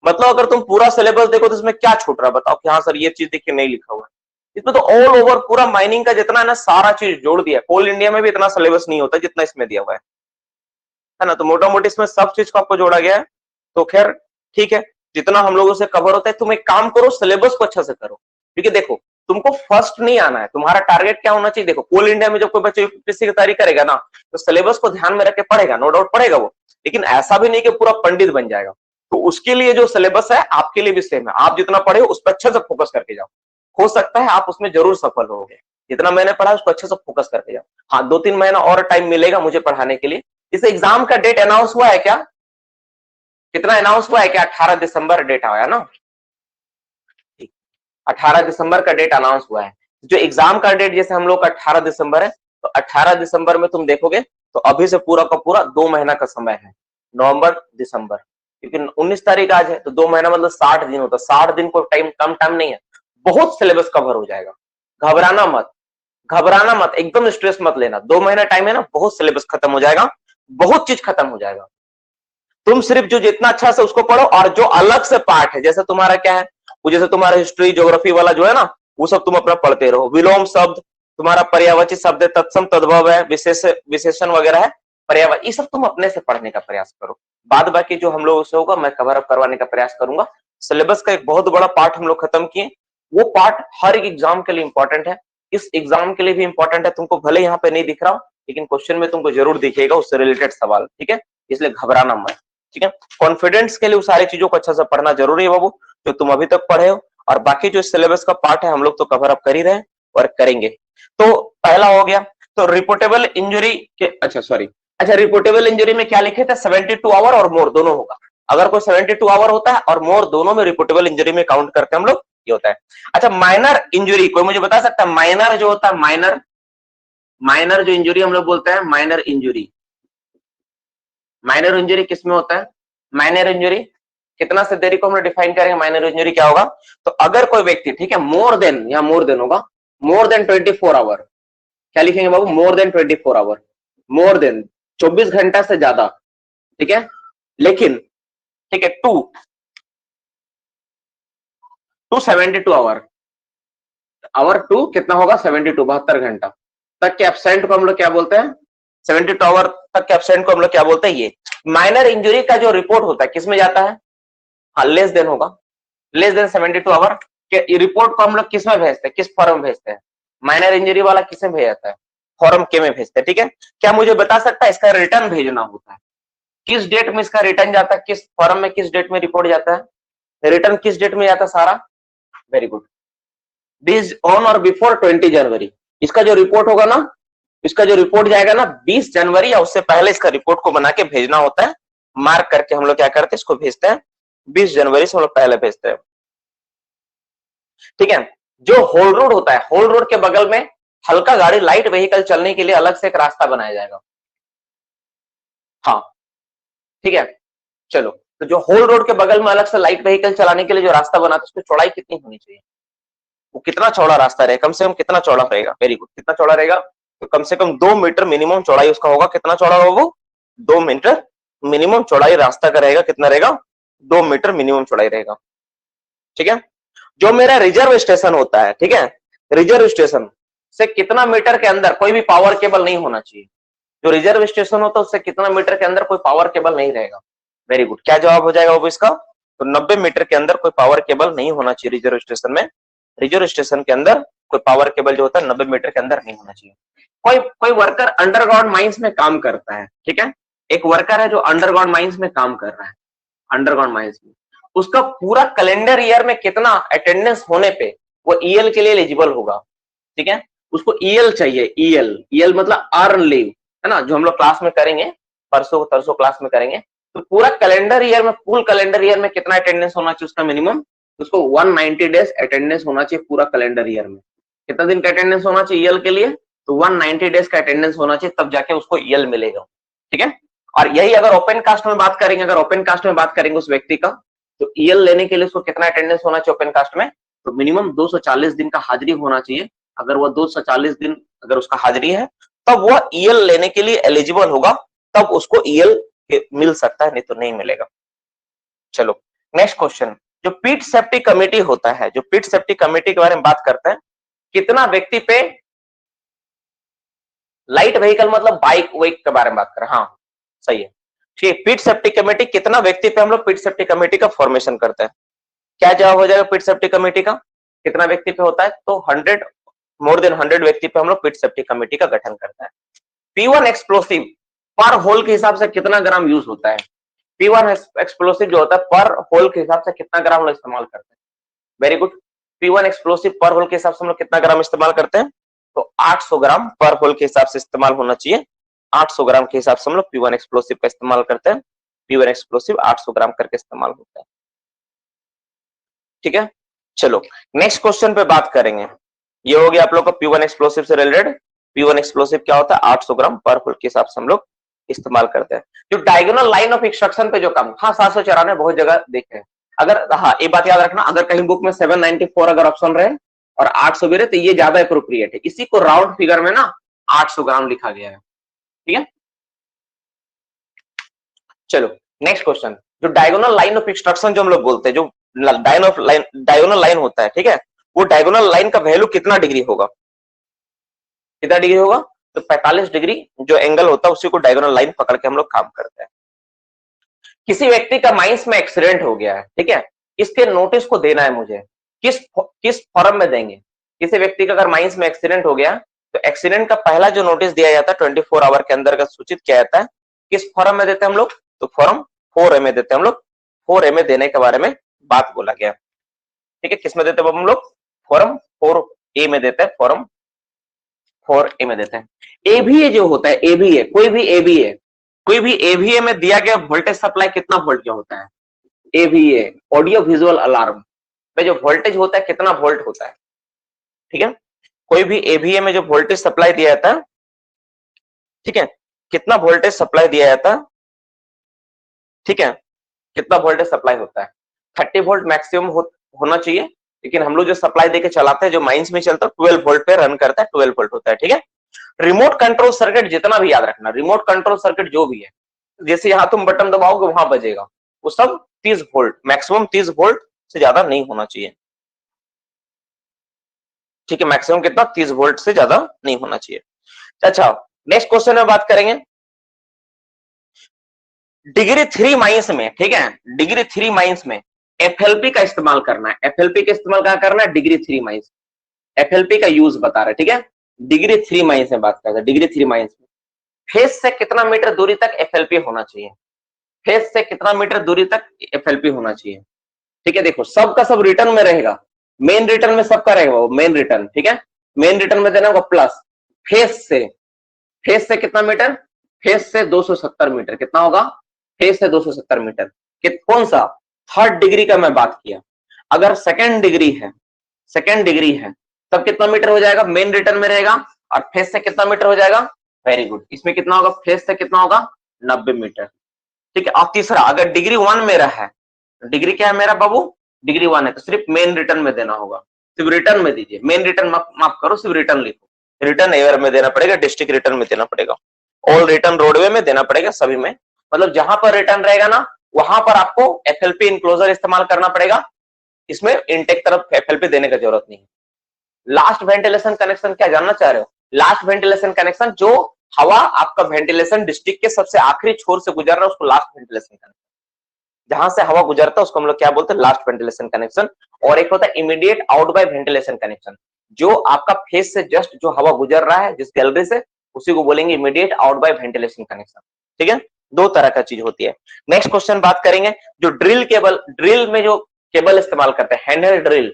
मतलब अगर तुम पूरा सिलेबस देखो तो इसमें क्या छूट रहा है बताओ कि हाँ सर ये चीज देखिए नहीं लिखा हुआ है। इसमें तो ऑल ओवर पूरा माइनिंग का जितना है ना सारा चीज जोड़ दिया। कोल इंडिया में भी इतना सिलेबस नहीं होता जितना इसमें दिया हुआ है ना। तो मोटा मोटी इसमें सब चीज को आपको जोड़ा गया है। तो खैर ठीक है, जितना हम लोगों से कवर होता है, तुम एक काम करो सिलेबस को अच्छे से करो। क्योंकि देखो तुमको फर्स्ट नहीं आना है, तुम्हारा टारगेट क्या होना चाहिए। देखो कोल इंडिया में जब कोई बच्चा यूपीएससी की तैयारी करेगा ना तो सिलेबस को ध्यान में रख के पढ़ेगा, नो डाउट पढ़ेगा वो, लेकिन ऐसा भी नहीं कि पूरा पंडित बन जाएगा। तो उसके लिए जो सिलेबस है आपके लिए भी सेम है, आप जितना पढ़े उस पर अच्छे से फोकस करके जाओ। हो सकता है आप उसमें जरूर सफल होगे। जितना मैंने पढ़ा उसको अच्छे से फोकस करके जाओ। हाँ 2-3 महीना और टाइम मिलेगा मुझे पढ़ाने के लिए। इस एग्जाम का डेट अनाउंस हुआ है क्या? कितना अनाउंस हुआ है क्या? 18 दिसंबर डेट आया ना, 18 दिसंबर का डेट अनाउंस हुआ है। जो एग्जाम का डेट जैसे हम लोग का 18 दिसंबर है, तो 18 दिसंबर में तुम देखोगे तो अभी से पूरा का पूरा 2 महीना का समय है, नवंबर दिसंबर, क्योंकि 19 तारीख आज है तो 2 महीना मतलब 60 दिन होता है। 60 दिन को टाइम कम टाइम नहीं है, बहुत सिलेबस कवर हो जाएगा। घबराना मत, घबराना मत, एकदम स्ट्रेस मत लेना। 2 महीना टाइम है ना, बहुत सिलेबस खत्म हो जाएगा, बहुत चीज खत्म हो जाएगा। तुम सिर्फ जो जितना अच्छा से उसको पढ़ो, और जो अलग से पार्ट है जैसे तुम्हारा क्या है, वो जैसे तुम्हारा हिस्ट्री ज्योग्राफी वाला जो है ना, वो सब तुम अपना पढ़ते रहो। विलोम शब्द, तुम्हारा पर्यायवाची शब्द है, तत्सम तद्भव है, विशेषण वगैरह है, पर्यायवाची, ये सब तुम अपने से पढ़ने का प्रयास करो। बाद बाकी जो हम लोगों से होगा मैं कवर अप करवाने का प्रयास करूंगा। सिलेबस का एक बहुत बड़ा पार्ट हम लोग खत्म किए, वो पार्ट हर एक एग्जाम के लिए इंपॉर्टेंट है। इस एग्जाम के लिए भी इंपॉर्टेंट है, तुमको भले यहाँ पे नहीं दिख रहा हो लेकिन क्वेश्चन में तुमको जरूर दिखेगा उससे रिलेटेड सवाल, ठीक है, इसलिए घबराना मत, ठीक है। कॉन्फिडेंस के लिए उस सारी चीजों को अच्छा से पढ़ना जरूरी है बाबू, जो तुम अभी तक पढ़े हो। और बाकी जो सिलेबस का पार्ट है हम लोग तो कवर अप कर ही रहे हैं और करेंगे। तो पहला हो गया। तो रिपोर्टेबल इंजरी के, अच्छा रिपोर्टेबल इंजरी में क्या लिखे थे? 72 आवर और मोर दोनों होगा। अगर कोई 72 आवर होता है और मोर दोनों में रिपोर्टेबल इंजरी में काउंट करते हैं हम लोग, ये होता है। अच्छा माइनर इंजरी, कोई मुझे बता सकता है माइनर जो होता है, माइनर जो इंजरी हम लोग बोलते हैं माइनर इंजरी, माइनर इंजरी किसमें होता है? माइनर इंजरी कितना से देरी को हम डिफाइन करेंगे, माइनर इंजरी क्या होगा? तो अगर कोई व्यक्ति, ठीक है, मोर देन, या मोर देन होगा, मोर देन 24 आवर, क्या लिखेंगे बाबू? More than 24 hour, more than 24 घंटा से ज्यादा, ठीक है। लेकिन ठीक है, टू 72 आवर, आवर टू कितना होगा? 72, 72 घंटा तक के एब्सेंट को हम लोग क्या बोलते हैं? 72 आवर तक के एब्सेंट को हम लोग क्या बोलते हैं? ये माइनर इंजरी का जो रिपोर्ट होता है किसमें जाता है? हाँ लेस देन होगा, लेस देन 72 आवर के रिपोर्ट को हम लोग किस में भेजते हैं, किस फॉर्म में भेजते हैं? माइनर इंजरी वाला किसमें भेजा जाता है? फॉर्म के में भेजते हैं, ठीक है। क्या मुझे बता सकता है इसका रिटर्न भेजना होता है, किस डेट में इसका रिटर्न जाता है, किस फॉर्म में, किस डेट में रिपोर्ट जाता है, रिटर्न किस डेट में जाता है सारा? वेरी गुड, दिस ऑन और बिफोर 20 जनवरी। इसका जो रिपोर्ट होगा ना, इसका जो रिपोर्ट जाएगा ना 20 जनवरी या उससे पहले इसका रिपोर्ट को बना के भेजना होता है। मार्क करके हम लोग क्या करते हैं, इसको भेजते हैं 20 जनवरी से हम लोग पहले भेजते हैं, ठीक है। जो होल रोड होता है, होल रोड के बगल में हल्का गाड़ी, लाइट व्हीकल चलने के लिए अलग से एक रास्ता बनाया जाएगा। हाँ ठीक है, चलो। तो जो होल रोड के बगल में अलग से लाइट व्हीकल चलाने के लिए जो रास्ता बना, तो उसकी चौड़ाई कितनी होनी चाहिए? वो कितना चौड़ा रास्ता रहेगा, कम से कम कितना चौड़ा रहेगा? वेरी गुड, कितना चौड़ा रहेगा? तो कम से कम 2 मीटर मिनिमम चौड़ाई उसका होगा। कितना चौड़ा होगा वो? 2 मीटर मिनिमम चौड़ाई रास्ता का रहेगा। कितना रहेगा? 2 मीटर मिनिमम चौड़ाई रहेगा, ठीक है। जो मेरा रिजर्व स्टेशन होता है, ठीक है, रिजर्व स्टेशन से कितना मीटर के अंदर कोई भी पावर केबल नहीं होना चाहिए। जो रिजर्व स्टेशन होता है उससे कितना मीटर के अंदर कोई पावर केबल नहीं रहेगा? वेरी गुड, क्या जवाब हो जाएगा वो इसका? तो 90 मीटर के अंदर कोई पावर केबल नहीं होना चाहिए रिजर्व स्टेशन में। रिजर्व स्टेशन के अंदर कोई पावर केबल जो होता है 90 मीटर के अंदर नहीं होना चाहिए। कोई वर्कर अंडरग्राउंड माइंस में काम करता है, ठीक है, एक वर्कर है जो अंडरग्राउंड माइंस में काम कर रहा है, अंडरग्राउंड माइंस में, उसका पूरा कैलेंडर ईयर में कितना अटेंडेंस होने पे वो ईएल के लिए एलिजिबल होगा, ठीक है। उसको ईएल चाहिए, ईएल, ईएल मतलब अर्न लीव, है ना, जो हम लोग क्लास में करेंगे, परसों तरसों क्लास में करेंगे। तो पूरा कैलेंडर ईयर में, फुल कैलेंडर ईयर में कितना अटेंडेंस होना चाहिए उसका मिनिमम? उसको 190 डेज अटेंडेंस होना चाहिए पूरा कैलेंडर ईयर में। कितना दिन का अटेंडेंस होना चाहिए ईएल के लिए? तो 190 डेज का अटेंडेंस होना चाहिए, तब जाके उसको ईएल मिलेगा, ठीक है। और यही अगर ओपन कास्ट में बात करेंगे, अगर ओपन कास्ट में बात करेंगे उस व्यक्ति का, तो ईएल लेने के लिए उसको कितना अटेंडेंस होना चाहिए ओपन कास्ट में? तो मिनिमम 240 दिन का हाजिरी होना चाहिए। अगर वो 240 दिन अगर उसका हाजिरी है तब वह ईएल लेने के लिए एलिजिबल होगा, तब उसको ईएल मिल सकता है, नहीं तो नहीं मिलेगा। चलो नेक्स्ट क्वेश्चन, जो पीट सेफ्टी कमेटी होता है, जो पीट सेफ्टी कमेटी के बारे में बात करते हैं, कितना व्यक्ति पे, लाइट व्हीकल मतलब बाइक वाइक के बारे में बात करें, हाँ सही है, ठीक है। पीट सेफ्टी कमेटी कितना व्यक्ति पे हम लोग पीट सेफ्टी कमेटी का फॉर्मेशन करते हैं, क्या जवाब हो जाएगा पीट सेफ्टी कमेटी का, कितना व्यक्ति पे होता है, तो 100, मोर देन 100 व्यक्ति पे हम लोग पीट सेफ्टी कमेटी का गठन करते हैं। P1 एक्सप्लोसिव पर होल के हिसाब से कितना ग्राम यूज होता है, P1 एक्सप्लोसिव जो होता है पर होल के हिसाब से कितना ग्राम लोग इस्तेमाल करते हैं, वेरी गुड। P1 एक्सप्लोसिव पर होल के हिसाब से हम लोग कितना ग्राम इस्तेमाल करते हैं, तो 800 ग्राम पर होल के हिसाब से इस्तेमाल होना चाहिए। 800 ग्राम के हिसाब से हम लोग P1 एक्सप्लोसिव का इस्तेमाल करते हैं। P1 एक्सप्लोसिव 800 ग्राम करके इस्तेमाल होता है, ठीक है। चलो नेक्स्ट क्वेश्चन पे बात करेंगे, ये हो गया आप लोग का P1 एक्सप्लोसिव से रिलेटेड। P1 एक्सप्लोसिव क्या होता है, 800 ग्राम पर होल के हिसाब से हम लोग इस्तेमाल करते हैं। जो डायगोनल लाइन ऑफ इंस्ट्रक्शन पे जो काम, हाँ 794 बहुत जगह देखे हैं, अगर हाँ एक बात याद रखना, अगर कहीं बुक में 794 अगर ऑप्शन रहे और 800 भी रहे तो ये ज्यादा अप्रोप्रिएट है, इसी को राउंड फिगर में ना 800 ग्राम लिखा गया है, ठीक है। चलो नेक्स्ट क्वेश्चन, जो डायगोनल लाइन ऑफ इंस्ट्रक्शन जो हम लोग बोलते हैं, जो डायगोनल लाइन होता है, ठीक है, वो डायगोनल लाइन का वैल्यू कितना डिग्री होगा, कितना डिग्री होगा, तो 45 डिग्री जो एंगल होता है उसी को डायगोनल लाइन पकड़ के हम लोग काम करते हैं। किसी व्यक्ति का माइंस में एक्सीडेंट हो गया है, ठीक है, इसके नोटिस को देना है मुझे, किस फॉर्म में देंगे। किसी व्यक्ति का अगर माइंस में एक्सीडेंट हो गया तो एक्सीडेंट का पहला जो नोटिस दिया जाता है 24 आवर के अंदर का सूचित किया जाता है, किस फॉर्म में देते हैं हम लोग, तो फॉर्म 4A में देते हैं हम लोग। 4A में देने के बारे में बात बोला गया, ठीक है। किस में देते हैं हम लोग, फॉर्म 4A में देते हैं, फॉर्म 4A में देते हैं। AVA जो होता है, AVA कोई भी AVA में दिया गया वोल्टेज सप्लाई कितना वोल्ट का होता है, AVA ऑडियो विजुअल अलार्म में जो वोल्टेज होता है कितना वोल्ट होता है, ठीक है। कोई भी AVA में जो वोल्टेज सप्लाई दिया जाता है, ठीक है, कितना वोल्टेज सप्लाई दिया जाता है, ठीक है, कितना वोल्टेज सप्लाई होता है, 30 वोल्ट मैक्सिमम होना चाहिए, लेकिन हम लोग जो सप्लाई देके चलाते हैं, जो माइंस में चलता है 12 वोल्ट पे रन करता है, 12 वोल्ट होता है, ठीक है। रिमोट कंट्रोल सर्किट जितना भी याद रखना, रिमोट कंट्रोल सर्किट जो भी है, जैसे यहां तुम बटन दबाओगे वहां बजेगा, वो सब 30 वोल्ट, मैक्सिमम 30 वोल्ट से ज्यादा नहीं होना चाहिए, ठीक है। मैक्सिमम कितना, 30 वोल्ट से ज्यादा नहीं होना चाहिए। अच्छा नेक्स्ट क्वेश्चन में बात करेंगे, डिग्री 3 माइंस में, ठीक है, डिग्री 3 माइंस में FLP का इस्तेमाल करना है। FLP का इस्तेमाल क्या करना है, डिग्री 3 माइंस, FLP का यूज बता रहे, ठीक है। डिग्री 3 माइंस में बात करते हैं, डिग्री 3 माइंस में फेस से कितना मीटर दूरी तक FLP होना चाहिए, फेस से कितना मीटर दूरी तक FLP होना चाहिए, ठीक है। देखो सबका सब रिटर्न में रहेगा, मेन रिटर्न में सबका रहेगा वो मेन रिटर्न, ठीक है। मेन रिटर्न में देना होगा प्लस, फेस से कितना मीटर, फेस से 270 मीटर, कितना होगा, फेस से 270 मीटर। कौन सा, थर्ड डिग्री का मैं बात किया। अगर सेकेंड डिग्री है तब कितना मीटर हो जाएगा, मेन रिटर्न में रहेगा, और फेस से कितना मीटर हो जाएगा, वेरी गुड, इसमें कितना होगा, फेस से कितना होगा, 90 मीटर, ठीक है। और तीसरा, अगर डिग्री 1 मेरा है, डिग्री क्या है मेरा बाबू, डिग्री 1 है, तो सिर्फ मेन रिटर्न में देना होगा, सिर्फ रिटर्न में दीजिए, मेन रिटर्न माफ करो, सिर्फ रिटर्न लिखो, रिटर्न एयर में देना पड़ेगा, डिस्ट्रिक्ट रिटर्न में देना पड़ेगा, ऑल रिटर्न रोडवे में देना पड़ेगा, सभी में, मतलब जहां पर रिटर्न रहेगा ना वहां पर आपको FLP इनक्लोजर इस्तेमाल करना पड़ेगा, इसमें इनटेक तरफ FLP देने की जरूरत नहीं है। लास्ट वेंटिलेशन कनेक्शन क्या जानना चाह रहे हो, लास्ट वेंटिलेशन कनेक्शन, जो हवा आपका वेंटिलेशन डिस्ट्रिक्ट के सबसे आखिरी छोर से गुजर रहा है उसको लास्ट वेंटिलेशन कनेक्शन, जहां से हवा गुजरता है उसको हम लोग क्या बोलते हैं, लास्ट वेंटिलेशन कनेक्शन। और एक होता है immediate out by ventilation connection, जो आपका फेस से जस्ट जो हवा गुजर रहा है जिस गैलरी से, उसी को बोलेंगे immediate out by ventilation connection, ठीक है। दो तरह का चीज होती है। नेक्स्ट क्वेश्चन बात करेंगे, जो ड्रिल में जो केबल इस्तेमाल करते हैं, हैंडहेल्ड ड्रिल,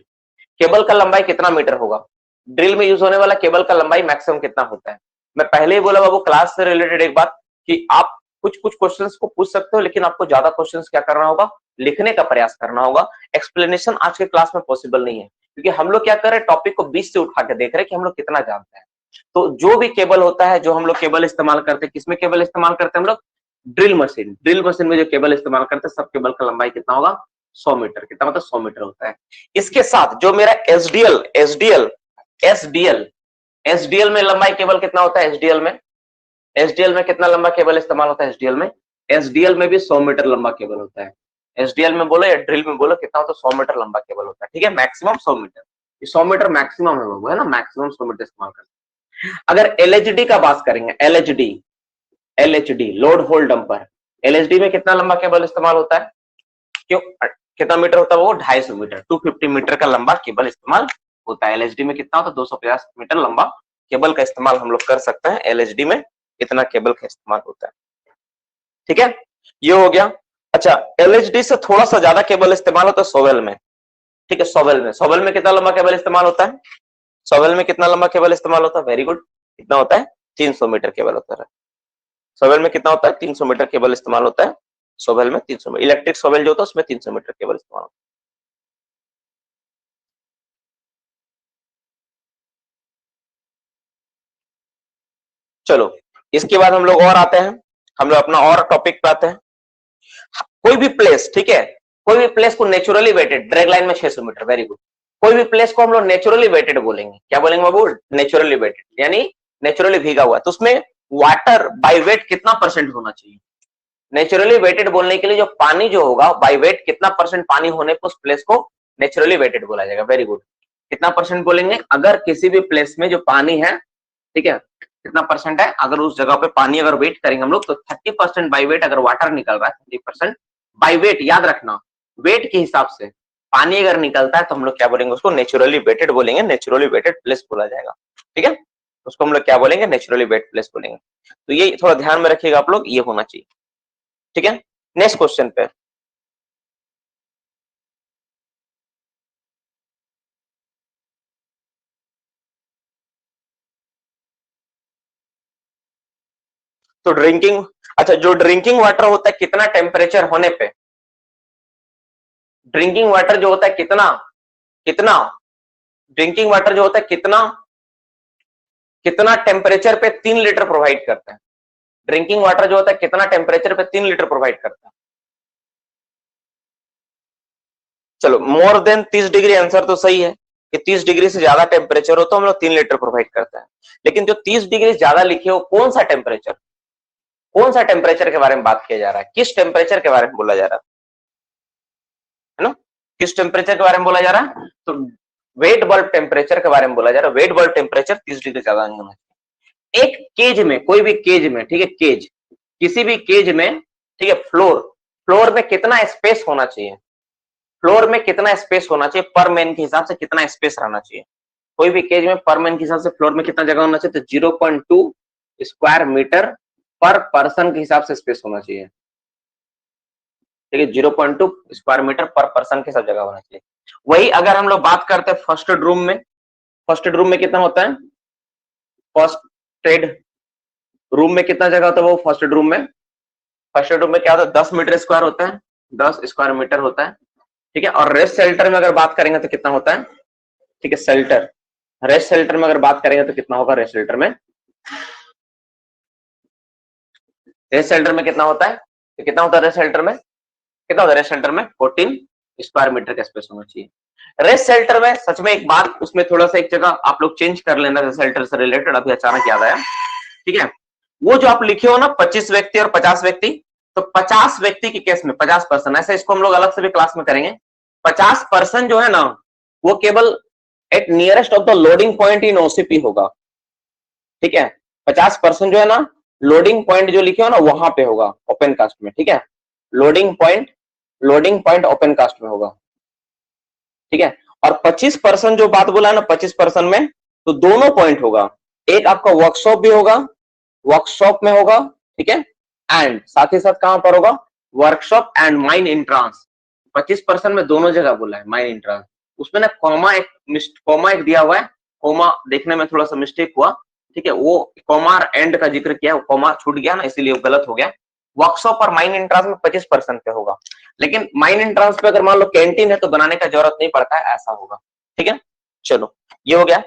केबल का लंबाई कितना मीटर होगा, ड्रिल में यूज होने वाला केबल का लंबाई मैक्सिमम कितना होता है। मैं पहले ही बोला बाबू क्लास से रिलेटेड एक बात, कि आप कुछ क्वेश्चंस को पूछ सकते हो, लेकिन आपको ज्यादा क्वेश्चंस क्या करना होगा, लिखने का प्रयास करना होगा। एक्सप्लेनेशन आज के क्लास में पॉसिबल नहीं है, क्योंकि हम लोग क्या कर रहे हैं, टॉपिक को बीच से उठा के देख रहे हैं कि हम लोग कितना जानते हैं। तो जो भी केबल होता है, जो हम लोग केबल इस्तेमाल करते हैं, किसमें केबल इस्तेमाल करते हैं हम लोग, ड्रिल मशीन में जो केबल इस्तेमाल करते हैं, सब केबल का लंबाई कितना होगा, 100 मीटर, कितना मतलब 100 मीटर होता है। इसके साथ जो मेरा एसडीएल में लंबाई केबल कितना होता है, एसडीएल में एसडीएल में कितना लंबा केबल इस्तेमाल होता है? एसडीएल में भी 100 मीटर लंबा केबल होता है। एसडीएल में बोलो या ड्रिल में बोलो कितना होता है? 100 मीटर लंबा केबल होता है। ठीक है, मैक्सिमम 100 मीटर। 100 मीटर मैक्सिमम है बाबू, है ना, मैक्सिमम 100 मीटर इस्तेमाल करते हैं। अगर एलएचडी का बात करेंगे, LHD load hold dumper, LHD में कितना लंबा केबल इस्तेमाल होता है? क्यों, कितना मीटर होता है वो? 250 मीटर, 250 मीटर का लंबा केबल इस्तेमाल होता है। एलएचडी में कितना होता है? 250 मीटर लंबा केबल का इस्तेमाल हम लोग कर सकते हैं। एलएचडी में इतना केबल का इस्तेमाल होता है। ठीक है, ये हो गया। अच्छा, एलएचडी से थोड़ा सा ज्यादा केबल इस्तेमाल होता है सोवेल में। ठीक है, सोवेल में कितना लंबा केबल इस्तेमाल होता है? सोवेल में कितना लंबा केबल इस्तेमाल होता है? वेरी गुड, कितना होता है? 300 मीटर केबल होता है। सोवेल में कितना होता है? 300 मीटर केबल इस्तेमाल होता है। सोवेल में 300 मीटर, इलेक्ट्रिक सोवेल जो होता है उसमें 300 मीटर केबल इस्तेमाल होता है। चलो, इसके बाद हम लोग और आते हैं, हम लोग अपना और टॉपिक पे आते हैं। कोई भी प्लेस, ठीक है, कोई भी प्लेस को नेचुरली वेटेड, ड्रैग लाइन में 600 मीटर, वेरी गुड। कोई भी प्लेस को हम लोग नेचुरली वेटेड बोलेंगे। क्या बोलेंगे बाबू? नेचुरली वेटेड, यानी नेचुरली भीगा हुआ। तो उसमें वाटर बाय वेट कितना परसेंट होना चाहिए? नेचुरली वेटेड बोलने के लिए जो पानी जो होगा बाय वेट कितना परसेंट पानी होने पर उस प्लेस को नेचुरली वेटेड बोला जाएगा। वेरी गुड, कितना परसेंट बोलेंगे? अगर किसी भी प्लेस में जो पानी है, ठीक है, कितना परसेंट है, अगर उस जगह पे पानी अगर वेट करेंगे हम लोग तो 30% बाई वेट अगर वाटर निकल रहा है, 30% बाई वेट, याद रखना वेट के हिसाब से पानी अगर निकलता है तो हम लोग क्या बोलेंगे? उसको नेचुरली वेटेड बोलेंगे, नेचुरली वेटेड प्लेस बोला जाएगा। ठीक है, उसको हम लोग क्या बोलेंगे? नेचुरली वेटेड प्लेस बोलेंगे। तो ये थोड़ा ध्यान में रखिएगा आप लोग, ये होना चाहिए। ठीक है, नेक्स्ट क्वेश्चन पे। तो ड्रिंकिंग, अच्छा, जो ड्रिंकिंग वाटर होता है कितना टेम्परेचर होने पे, ड्रिंकिंग वाटर जो होता है कितना कितना ड्रिंकिंग वाटर जो होता है कितना कितना टेम्परेचर पे 3 लीटर प्रोवाइड करता है? ड्रिंकिंग वाटर जो होता है कितना टेम्परेचर पे 3 लीटर प्रोवाइड करता है? चलो, मोर देन 30 डिग्री आंसर तो सही है कि 30 डिग्री से ज्यादा टेम्परेचर हो तो हम लोग 3 लीटर प्रोवाइड करते हैं। लेकिन जो 30 डिग्री ज्यादा लिखे हो, कौन सा टेम्परेचर, कौन सा टेम्परेचर के बारे में बात किया जा रहा है? किस टेम्परेचर के बारे में बोला जा रहा है ना? किस टेम्परेचर के बारे में बोला जा रहा है? तो वेट बल्ब टेम्परेचर के बारे में बोला जा रहा है। वेट बल्ब टेम्परेचर 30 डिग्री ज्यादा नहीं होना चाहिए। एक केज में, कोई भी केज में, ठीक है, केज, किसी भी केज में, ठीक है, फ्लोर, फ्लोर में कितना स्पेस होना चाहिए? फ्लोर में कितना स्पेस होना चाहिए पर मैन के हिसाब से? कितना स्पेस रहना चाहिए कोई भी केज में पर मैन के हिसाब से? फ्लोर में कितना जगह होना चाहिए? तो 0.2 स्क्वायर मीटर पर पर्सन के हिसाब से स्पेस होना चाहिए। ठीक है, 0.2 स्क्वायर मीटर पर पर्सन के हिसाब जगह होना चाहिए। वही अगर हम लोग बात करते हैं फर्स्ट रूम में, फर्स्ट रूम में कितना होता है? फर्स्ट एड रूम में कितना जगह होता है वो? फर्स्ट रूम में, फर्स्ट रूम में क्या होता है? 10 मीटर स्क्वायर होता है, 10 स्क्वायर मीटर होता है। ठीक है, और रेस्ट शेल्टर में अगर बात करेंगे तो कितना होता है? ठीक है, शेल्टर, रेस्ट शेल्टर में अगर बात करेंगे तो कितना होगा? रेस्ट शेल्टर में, रेस्ट शेल्टर में कितना होता है? तो कितना होता है रेस्ट शेल्टर में? कितना होता है रेस्ट शेल्टर में? 14 स्क्वायर मीटर का स्पेस होना चाहिए। रेस्ट शेल्टर में सच में एक बात, उसमें थोड़ा सा एक जगह आप लोग चेंज कर लेना रेस्ट शेल्टर से रिलेटेड, अभी अचानक याद आया। ठीक है, वो जो आप लिखे हो ना 25 व्यक्ति और 50 व्यक्ति, तो 50 व्यक्ति के केस में 50%, ऐसे इसको हम लोग अलग से भी क्लास में करेंगे। 50% जो है ना वो केवल at nearest of the loading point in OCP होगा। ठीक है, 50% जो है ना लोडिंग पॉइंट जो लिखे हो ना वहां पे होगा ओपन कास्ट में। ठीक है, लोडिंग पॉइंट ओपन कास्ट में होगा। ठीक है, और 25% जो बात बोला है ना 25% में, तो दोनों पॉइंट होगा, एक आपका वर्कशॉप भी होगा, वर्कशॉप में होगा, ठीक है, एंड साथ ही साथ कहां पर होगा? Workshop and mine entrance. 25% में दोनों जगह बोला है माइन एंट्रांस। उसमें ना कॉमा एक दिया हुआ है, कॉमा देखने में थोड़ा सा मिस्टेक हुआ। ठीक है, वो कॉमा एंड का जिक्र किया, कॉमा छूट गया ना, इसीलिए वो गलत हो गया। वर्कशॉप और माइन एंट्रांस में 25% पे होगा, लेकिन माइन एंट्रांस पे अगर मान लो कैंटीन है तो बनाने का जरूरत नहीं पड़ता है, ऐसा होगा। ठीक है, चलो ये हो गया।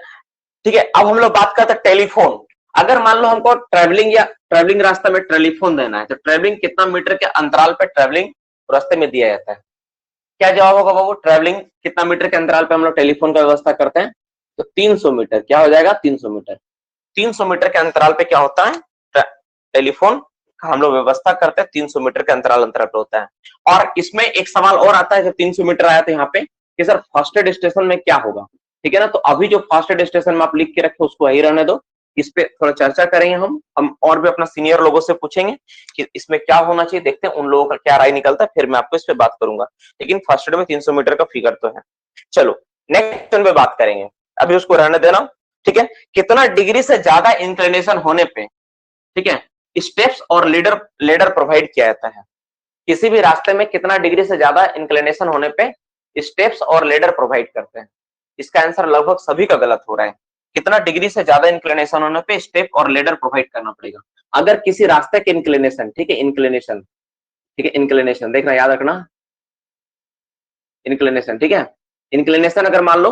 ठीक है, अब हम लोग बात करते हैं टेलीफोन। अगर मान लो हमको ट्रेवलिंग रास्ता में टेलीफोन देना है तो ट्रेवलिंग कितना मीटर के अंतराल पे ट्रेवलिंग रास्ते में दिया जाता है? क्या जवाब होगा बाबू? ट्रेवलिंग कितना मीटर के अंतराल पे हम लोग टेलीफोन का व्यवस्था करते हैं? तो 300 मीटर। क्या हो जाएगा? 300 मीटर। 300 मीटर के अंतराल पे क्या होता है? टेलीफोन हम लोग व्यवस्था करते हैं 300 मीटर के अंतराल पे होता है। और इसमें एक सवाल और आता है, जब 300 मीटर आया तो यहाँ पे कि सर फर्स्ट एड स्टेशन में क्या होगा, ठीक है ना। तो अभी जो फर्स्ट एड स्टेशन में आप लिख के रखे उसको वही रहने दो, इस पे थोड़ा चर्चा करेंगे हम और भी अपना सीनियर लोगों से पूछेंगे कि इसमें क्या होना चाहिए, देखते हैं उन लोगों का क्या राय निकलता है, फिर मैं आपको इस पे बात करूंगा। लेकिन फर्स्ट एड में 300 मीटर का फिगर तो है। चलो नेक्स्ट पे बात करेंगे, अभी उसको रहने देना, ठीक है। कितना डिग्री से ज्यादा इंक्लिनेशन होने पे, ठीक है, स्टेप्स और लेडर प्रोवाइड किया जाता है। किसी भी रास्ते में कितना डिग्री से ज्यादा इंक्लिनेशन होने पे स्टेप्स और लेडर प्रोवाइड करते हैं। इसका आंसर लगभग सभी का गलत हो रहा है। कितना डिग्री से ज्यादा इंक्लिनेशन होने पे स्टेप और लेडर प्रोवाइड करना पड़ेगा। अगर किसी रास्ते के इंक्लिनेशन, ठीक है, इंक्लिनेशन, ठीक है, इंक्लिनेशन देखना, याद रखना, इंक्लिनेशन, ठीक है, इंक्लिनेशन अगर मान लो,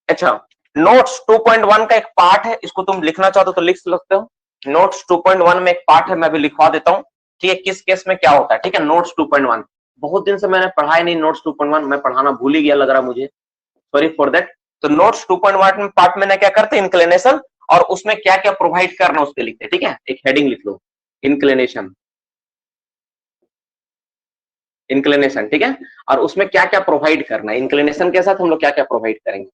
अच्छा, नोट्स 2.1 का एक पार्ट है, इसको तुम लिखना चाहते हो तो लिख सकते हो। नोट्स 2.1 में एक पार्ट है, मैं भी लिखवा देता हूँ, ठीक है, किस केस में क्या होता है, ठीक है। नोट्स 2.1 बहुत दिन से मैंने पढ़ाया नहीं, नोट्स 2.1 मैं पढ़ाना भूल ही गया लग रहा मुझे, सॉरी फॉर दैट। तो नोट्स 2.1 में पार्ट में क्या करते हैं, इंक्लिनेशन, और उसमें क्या क्या प्रोवाइड करना उसके लिखते, ठीक है। एक हेडिंग लिख लो, इंक्लिनेशन, इंक्लिनेशन, ठीक है, और उसमें क्या क्या प्रोवाइड करना है, इंक्लिनेशन के साथ हम लोग क्या क्या प्रोवाइड करेंगे,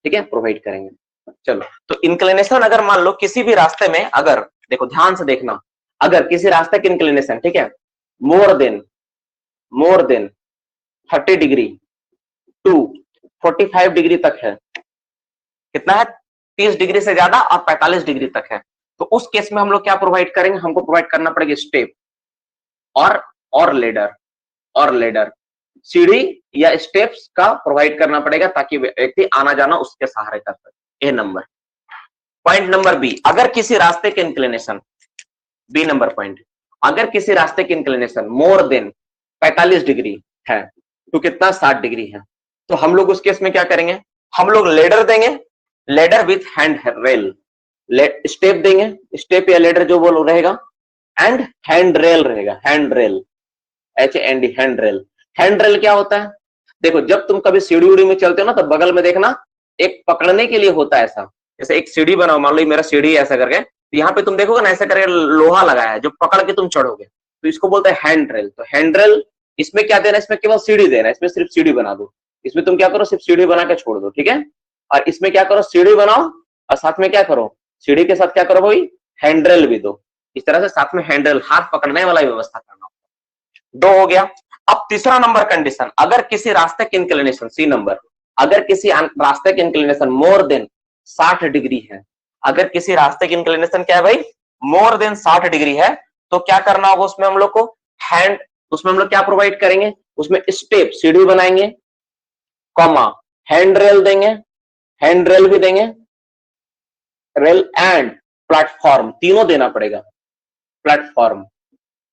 ठीक है, प्रोवाइड करेंगे। चलो, तो इंक्लिनेशन अगर मान लो किसी भी रास्ते में, अगर देखो ध्यान से देखना, अगर किसी रास्ते की इंक्लिनेशन, ठीक है, more than 30 degree to 45 degree तक है, कितना है, 30 डिग्री से ज्यादा और 45 डिग्री तक है, तो उस केस में हम लोग क्या प्रोवाइड करेंगे, हमको प्रोवाइड करना पड़ेगा स्टेप और लेडर, सीढ़ी या स्टेप्स का प्रोवाइड करना पड़ेगा ताकि व्यक्ति आना जाना उसके सहारे कर सके। ए नंबर। पॉइंट नंबर बी, अगर किसी रास्ते के इंक्लिनेशन, बी नंबर पॉइंट, अगर किसी रास्ते की इंक्लिनेशन मोर देन 45 डिग्री है, तो कितना 60 डिग्री है, तो हम लोग उस केस में क्या करेंगे, हम लोग लेडर देंगे, ladder with hand rail, step देंगे, स्टेप या लेडर जो वो रहेगा, एंड हैंड रेल रहेगा, hand rail, HAND, hand rail. Hand rail क्या होता है, देखो जब तुम कभी सीढ़ी उड़ी में चलते हो ना, तो बगल में देखना एक पकड़ने के लिए होता है ऐसा, जैसे एक सीढ़ी बनाओ, मान लो मेरा सीढ़ी ऐसा करके, तो यहाँ पे तुम देखोगे ना ऐसा करके लोहा लगाया है जो पकड़ के तुम चढ़ोगे, तो इसको बोलते हैं हैंड रेल। तो हैंड रेल, इसमें क्या देना है, इसमें केवल सीढ़ी देना है, इसमें सिर्फ सीढ़ी बना दो, इसमें तुम क्या करो, सिर्फ सीढ़ी बना के छोड़ दो, ठीक है। और इसमें क्या करो, सीढ़ी बनाओ और साथ में क्या करो, सीढ़ी के साथ क्या करो भाई, हैंड रेल भी दो, इस तरह से साथ में हैंड रेल, हाथ पकड़ने वाला व्यवस्था करना। दो हो गया। अब तीसरा नंबर कंडीशन, अगर किसी रास्ते की इंक्लिनेशन, सी नंबर, अगर किसी रास्ते की इंक्लिनेशन मोर देन 60 डिग्री है, अगर किसी रास्ते की इंक्लिनेशन क्या है भाई, मोर देन 60 डिग्री है, तो क्या करना होगा उसमें हम लोग को, हैंड, उसमें हम लोग क्या प्रोवाइड करेंगे, उसमें स्टेप सीढ़ी बनाएंगे, कॉमा हैंड रेल देंगे, हैंड रेल भी देंगे, रेल एंड प्लेटफॉर्म, तीनों देना पड़ेगा, प्लेटफॉर्म,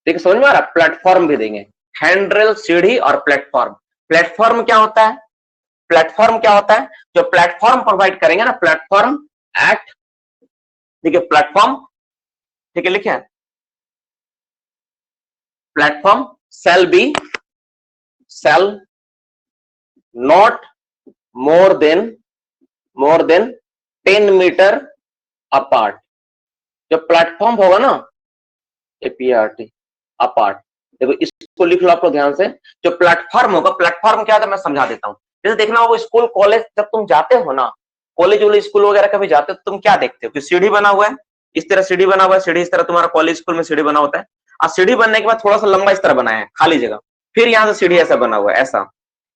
देखिए समझ में आ रहा, प्लेटफॉर्म भी देंगे, हैंड रेल, सीढ़ी और प्लेटफॉर्म। प्लेटफॉर्म क्या होता है, प्लेटफॉर्म क्या होता है, जो प्लेटफॉर्म प्रोवाइड करेंगे ना, प्लेटफॉर्म एट, ठीक है, प्लेटफॉर्म, ठीक है, लिखे, platform shall not more than 10 metre apart. जो प्लेटफॉर्म होगा ना, APART, अपार्ट, देखो इसको लिख लो आप लोग ध्यान से, जो प्लेटफॉर्म होगा, प्लेटफॉर्म क्या होता है मैं समझा देता हूँ। जैसे देखना होगा स्कूल कॉलेज, जब तुम जाते हो ना, कॉलेज वाले स्कूल वगैरह कभी जाते हो तो तुम क्या देखते हो कि सीढ़ी बना हुआ है, इस तरह सीढ़ी बना हुआ है, सीढ़ी इस तरह तुम्हारा कॉलेज स्कूल में सीढ़ी बना होता है, और सीढ़ी बनने के बाद थोड़ा सा लंबा इस तरह बनाया है खाली जगह, फिर यहाँ से सीढ़ी ऐसा बना हुआ है, ऐसा,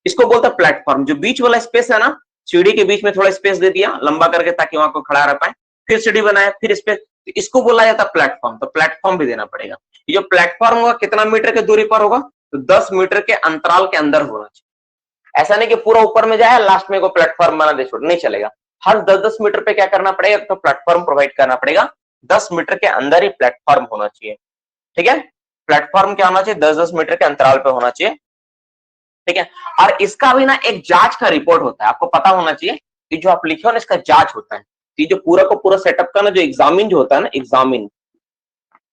इसको बोलता है प्लेटफॉर्म। जो बीच वाला स्पेस है ना, सीढ़ी के बीच में थोड़ा स्पेस दे दिया लंबा करके ताकि वहां को खड़ा रह पाए, फिर सीढ़ी बनाया, फिर स्पेस, इसको बोला जाता है प्लेटफॉर्म। तो प्लेटफॉर्म भी देना पड़ेगा। ये जो प्लेटफॉर्म होगा कितना मीटर की दूरी पर होगा, तो 10 मीटर के अंतराल के अंदर होना चाहिए। ऐसा नहीं कि पूरा ऊपर में जाए लास्ट में को प्लेटफॉर्म बना दे, छोड़ नहीं चलेगा। हर 10-10 मीटर पे क्या करना पड़ेगा, तो प्लेटफॉर्म प्रोवाइड करना पड़ेगा। 10 मीटर के अंदर ही प्लेटफॉर्म होना चाहिए, ठीक है। प्लेटफॉर्म क्या होना चाहिए, 10-10 मीटर के अंतराल पे होना चाहिए, ठीक है। और इसका भी ना एक जांच का रिपोर्ट होता है, आपको पता होना चाहिए कि जो आप लिखे हो ना इसका जांच होता है। ये जो पूरा का पूरा सेटअप का ना जो एग्जामिन जो होता है ना, एग्जामिन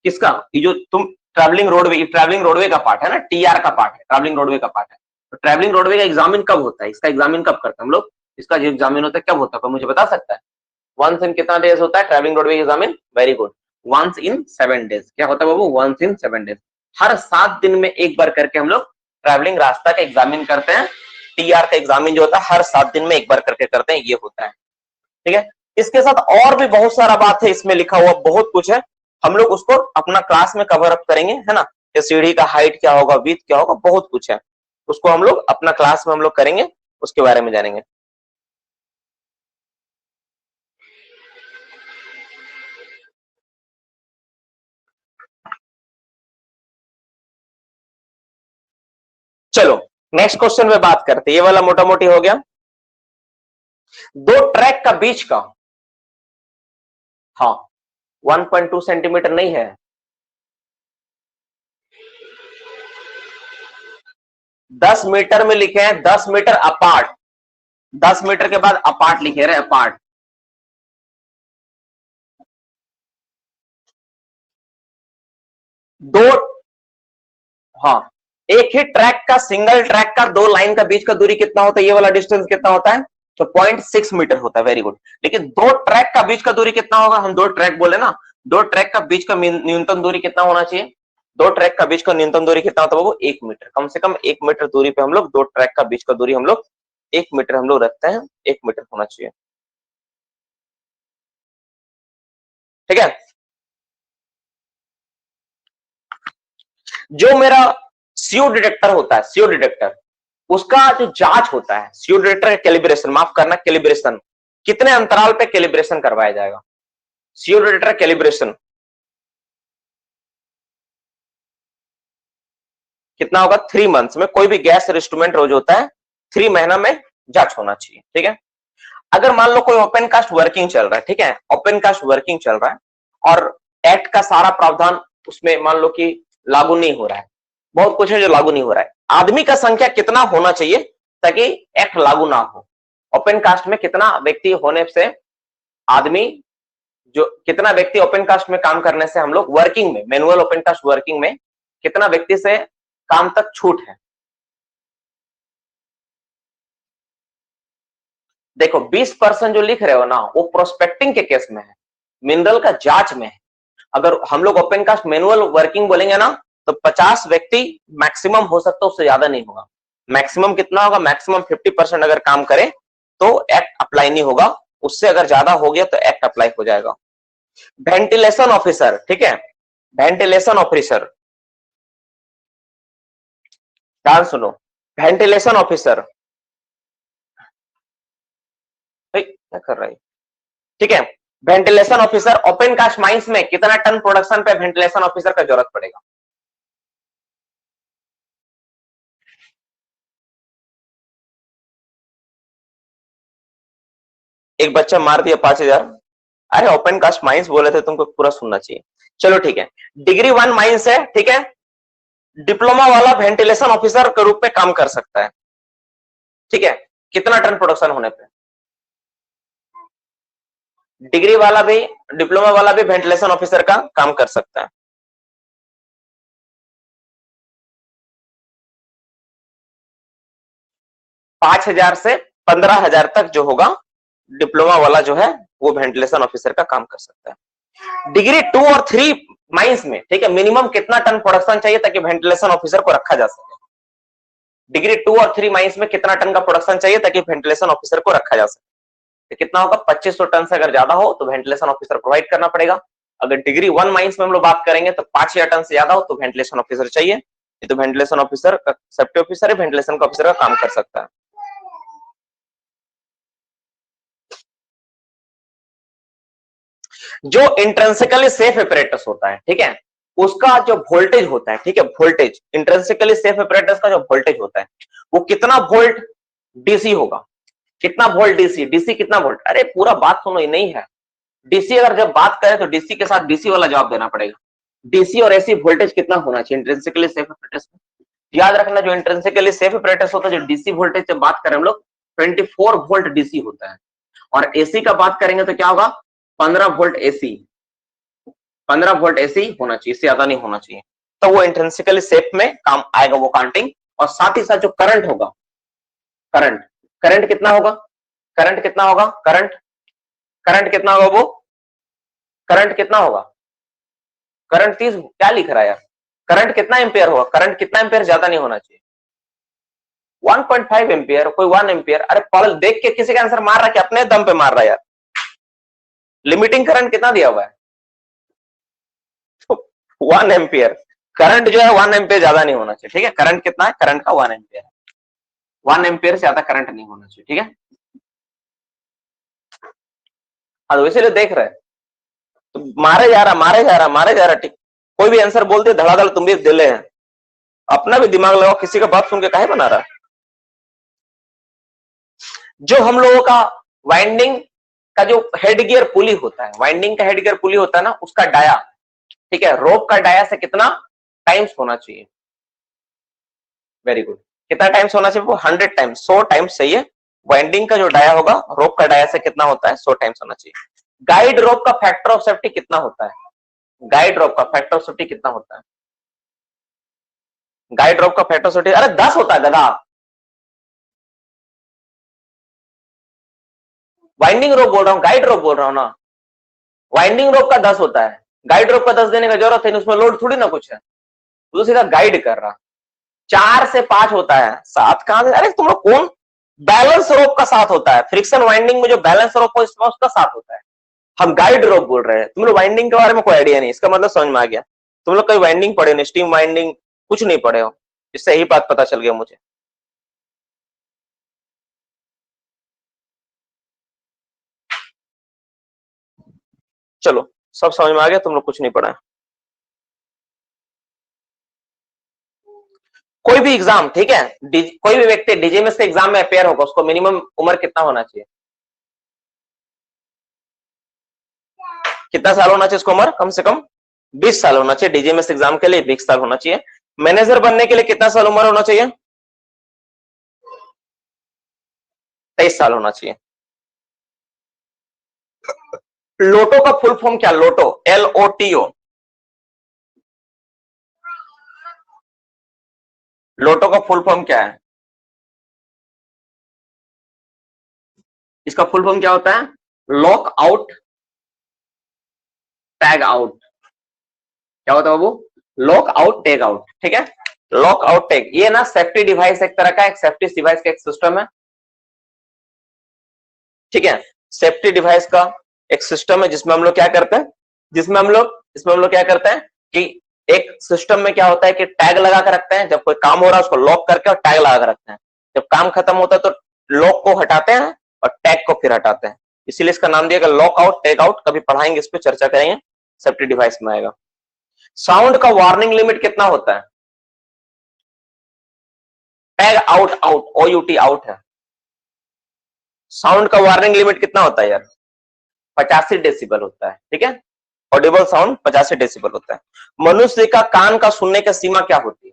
किसका, ये जो तुम ट्रैवलिंग रोडवे का पार्ट है ना, TR का पार्ट है, ट्रैवलिंग रोडवे का पार्ट है। तो ट्रैवलिंग रोडवे का एग्जामिन कब होता है, इसका एग्जामिन कब करते हैं हम लोग, इसका जो एग्जामिन होता है कब होता है, मुझे बता सकता है, वंस इन कितना डेज होता है travelling roadway examine, very good, once in 7 days. क्या होता है बाबू? Once in 7 days. हर 7 दिन में एक बार करके हम लोग ट्रैवलिंग रास्ता का एग्जामिन करते हैं। टीआर का एग्जामिन जो होता है हर 7 दिन में एक बार करके करते हैं, ये होता है। ठीक है, इसके साथ और भी बहुत सारा बात है, इसमें लिखा हुआ बहुत कुछ है, हम लोग उसको अपना क्लास में कवर अप करेंगे, है ना। कि सीढ़ी का हाइट क्या होगा, विड्थ क्या होगा, बहुत कुछ है, उसको हम लोग अपना क्लास में हम लोग करेंगे, उसके बारे में जानेंगे। चलो नेक्स्ट क्वेश्चन में बात करते हैं। ये वाला मोटा मोटी हो गया। दो ट्रैक का बीच का, हाँ 1.2 सेंटीमीटर नहीं है, 10 मीटर में लिखे हैं, 10 मीटर अपार्ट, 10 मीटर के बाद अपार्ट लिखे रहे, अपार्ट। दो, हाँ एक ही ट्रैक का, सिंगल ट्रैक का दो लाइन का बीच का दूरी कितना होता है, ये वाला डिस्टेंस कितना होता है, तो 0.6 मीटर होता है। Very good. लेकिन दो ट्रैक का बीच का दूरी कितना होगा, हम दो ट्रैक बोले ना, दो ट्रैक का बीच का न्यूनतम दूरी कितना होना चाहिए, दो ट्रैक का बीच का न्यूनतम दूरी कितना होता है वो 1 मीटर। कम से कम 1 मीटर दूरी पे हम लोग, दो ट्रैक का बीच का दूरी हम लोग 1 मीटर हम लोग रखते हैं, 1 मीटर होना चाहिए। ठीक है, जो मेरा सीओ डिटेक्टर होता है, सीओ डिटेक्टर, उसका जो जांच होता है, सीओ डिटेक्टर कैलिब्रेशन, माफ करना कैलिब्रेशन, कितने अंतराल पे कैलिब्रेशन करवाया जाएगा, सीओ डिटेक्टर कैलिब्रेशन कितना होगा, 3 मंथ्स में। कोई भी गैस इंस्ट्रूमेंट रोज होता है 3 महीना में जांच होना चाहिए। ठीक है, अगर मान लो कोई ओपन कास्ट वर्किंग चल रहा है, ठीक है, ओपन कास्ट वर्किंग चल रहा है और एक्ट का सारा प्रावधान उसमें मान लो कि लागू नहीं हो रहा है, बहुत कुछ है जो लागू नहीं हो रहा है, आदमी का संख्या कितना होना चाहिए ताकि एक्ट लागू ना हो, ओपन कास्ट में कितना व्यक्ति होने से आदमी, जो कितना व्यक्ति ओपन कास्ट में काम करने से हम लोग वर्किंग में, मैनुअल ओपन कास्ट वर्किंग में कितना व्यक्ति से काम तक छूट है। देखो 20% जो लिख रहे हो ना, वो प्रोस्पेक्टिंग के केस में है, मिनरल का जांच में है। अगर हम लोग ओपन कास्ट मैनुअल वर्किंग बोलेंगे ना, तो 50 व्यक्ति मैक्सिमम हो सकता है, उससे ज्यादा नहीं होगा। मैक्सिमम कितना होगा, मैक्सिमम 50% अगर काम करे तो एक्ट अप्लाई नहीं होगा, उससे अगर ज्यादा हो गया तो एक्ट अप्लाई हो जाएगा। वेंटिलेशन ऑफिसर, ठीक है, वेंटिलेशन ऑफिसर, ध्यान सुनो, वेंटिलेशन ऑफिसर, क्या कर रहा है, ठीक है, ventilation officer open cast mines में कितना टन प्रोडक्शन पे वेंटिलेशन ऑफिसर का जरूरत पड़ेगा। एक बच्चा मार दिया 5,000। अरे ओपन कास्ट माइंस बोले थे, तुमको पूरा सुनना चाहिए। चलो ठीक है, डिग्री 1 माइंस है, ठीक है, डिप्लोमा वाला वेंटिलेशन ऑफिसर के रूप में काम कर सकता है। ठीक है, कितना टन प्रोडक्शन होने पे, डिग्री वाला भी, डिप्लोमा वाला भी वेंटिलेशन ऑफिसर का काम कर सकता है। पांच हजार से 15,000 तक जो होगा, डिप्लोमा वाला जो है वो वेंटिलेशन ऑफिसर का काम कर सकता है। डिग्री 2 और 3 माइंस में, ठीक है, मिनिमम कितना टन प्रोडक्शन चाहिए ताकि वेंटिलेशन ऑफिसर को रखा जा सके। डिग्री 2 और 3 माइंस में कितना टन का प्रोडक्शन चाहिए ताकि वेंटिलेशन ऑफिसर को रखा जा सके, तो कितना होगा, 2500 टन से अगर ज्यादा हो तो वेंटिलेशन ऑफिसर प्रोवाइड करना पड़ेगा। अगर डिग्री 1 माइंस में हम लोग बात करेंगे तो 5,000 टन से ज्यादा हो तो वेंटिलेशन ऑफिसर चाहिए। ये तो वेंटिलेशन ऑफिसर, सेफ्टी ऑफिसर है, वेंटिलेशन का ऑफिसर का काम कर सकता है। जो इंट्रिंसिकली सेफ एपरेटस होता है, ठीक है, उसका जो वोल्टेज होता है, ठीक है, वोल्टेज, इंट्रिंसिकली सेफ एपरेटस का जो वोल्टेज होता है वो कितना वोल्ट डीसी होगा, कितना वोल्ट डीसी, डीसी कितना वोल्ट, अरे पूरा बात सुनो, ये नहीं है डीसी। अगर जब बात करें तो डीसी के साथ डीसी वाला जवाब देना पड़ेगा। डीसी और एसी वोल्टेज कितना होना चाहिए इंट्रिंसिकली सेफ एपरेटस में, याद रखना, जो इंट्रिंसिकली सेफ एपरेटस होता है, जो डीसी वोल्टेज से बात करें हम लोग 24 वोल्ट डीसी होता है, और एसी का बात करेंगे तो क्या होगा, 15 वोल्ट एसी, 15 वोल्ट एसी होना चाहिए, इससे ज्यादा नहीं होना चाहिए, तो वो इंट्रिंसिकली सेफ में काम आएगा वो काउंटिंग। और साथ ही साथ जो करंट होगा, करंट, करंट कितना होगा, करंट कितना होगा, करंट, करंट कितना होगा, वो करंट कितना होगा, करंट 30, क्या लिख रहा है यार? करंट कितना एम्पियर होगा? करंट कितना एम्पियर? ज्यादा नहीं होना चाहिए। 1.5 एम्पियर, कोई 1 एम्पियर। अरे पल देख के किसी का आंसर मार रहा है कि अपने दम पे मार रहा है यार? लिमिटिंग करंट कितना दिया हुआ है? 1 एम्पियर। करंट जो है 1 एम्पियर ज्यादा नहीं होना चाहिए, ठीक है? करंट कितना है? करंट का 1 एम्पियर है। 1 एम्पियर से ज्यादा करंट नहीं होना चाहिए, ठीक है? हाँ, तो इसीलिए देख रहे हैं तो मारे जा रहा, मारे जा रहा, मारे जा रहा, ठीक। कोई भी आंसर बोलते धड़ाधड़, तुम भी दिले हैं, अपना भी दिमाग लगाओ, किसी का बात सुन के काहे बना रहा? जो हम लोगों का वाइंडिंग का जो हेड गियर पुली होता है, वाइंडिंग का हेड गियर पुली होता है ना, उसका डाया, ठीक है, रोप का डाया से कितना टाइम्स होना चाहिए? Very good. कितना टाइम्स होना चाहिए? वो 100 टाइम्स, 100 टाइम्स सही है। वाइंडिंग का जो डाया होगा रोप का डाया से कितना होता है? 100 टाइम्स होना चाहिए। गाइड रोप का फैक्टर ऑफ सेफ्टी कितना होता है? गाइड रोप का फैक्टर ऑफ सेफ्टी कितना होता है? गाइड रोप का फैक्टर ऑफ सेफ्टी, अरे 10 होता है गधा। वाइंडिंग रोप बोल रहा हूं, गाइड रोप बोल रहा हूं ना। वाइंडिंग रोप का 10 होता है, गाइड रोप का 10 देने का जरूरत है, उसमें लोड थोड़ी ना कुछ है, तो सीधा गाइड कर रहा। 4 से 5 होता है, 7 कहां से? अरे तुम लोग कौन? बैलेंस रोप का 7 होता है, फ्रिक्शन वाइंडिंग में जो बैलेंस रोप हो इसमें उसका 7 होता है। हम गाइड रोप बोल रहे हैं। तुम लोग वाइंडिंग के बारे में कोई आइडिया नहीं, इसका मतलब समझ में आ गया। तुम लोग कोई वाइंडिंग पढ़े नहीं, स्टीम वाइंडिंग कुछ नहीं पढ़े हो, इससे यही बात पता चल गया मुझे। चलो, सब समझ में आ गया, तुम लोग कुछ नहीं पढ़ा है। कोई भी एग्जाम, ठीक है, कोई भी व्यक्ति डीजीएमएस के एग्जाम में अपेयर होगा, उसको मिनिमम उम्र कितना होना चाहिए? कितना साल होना चाहिए उसको उम्र? कम से कम 20 साल होना चाहिए। डीजीएमएस एग्जाम के लिए 20 साल होना चाहिए। मैनेजर बनने के लिए कितना साल उम्र होना चाहिए? 23 साल होना चाहिए। लोटो का फुल फॉर्म क्या? लोटो, LOTO। लोटो का फुल फॉर्म क्या है? इसका फुल फॉर्म क्या होता है? Lock out tag out. क्या होता है बाबू? लॉक आउट टैग आउट, ठीक है? लॉक आउट टैग, ये ना सेफ्टी डिवाइस एक तरह का, एक सेफ्टी डिवाइस का एक सिस्टम है, ठीक है? सेफ्टी डिवाइस का एक सिस्टम है जिसमें हम लोग क्या करते हैं, इसमें हम लोग क्या करते हैं कि एक सिस्टम में क्या होता है कि टैग लगा कर रखते हैं। जब कोई काम हो रहा है उसको लॉक करके और टैग लगा कर रखते हैं। जब काम खत्म होता है तो लॉक को हटाते हैं और टैग को फिर हटाते हैं, इसीलिए इसका नाम दिया गया लॉक आउट टैग आउट। कभी पढ़ाएंगे, इस पर चर्चा करेंगे, सेफ्टी डिवाइस में आएगा। साउंड का वार्निंग लिमिट कितना होता है? Tag out, out, OUT out है। साउंड का वार्निंग लिमिट कितना होता है यार? 85 डेसिबल होता है, ठीक है? ऑडिबल साउंड 85 डेसिबल होता है। मनुष्य का कान का सुनने का सीमा क्या होती है?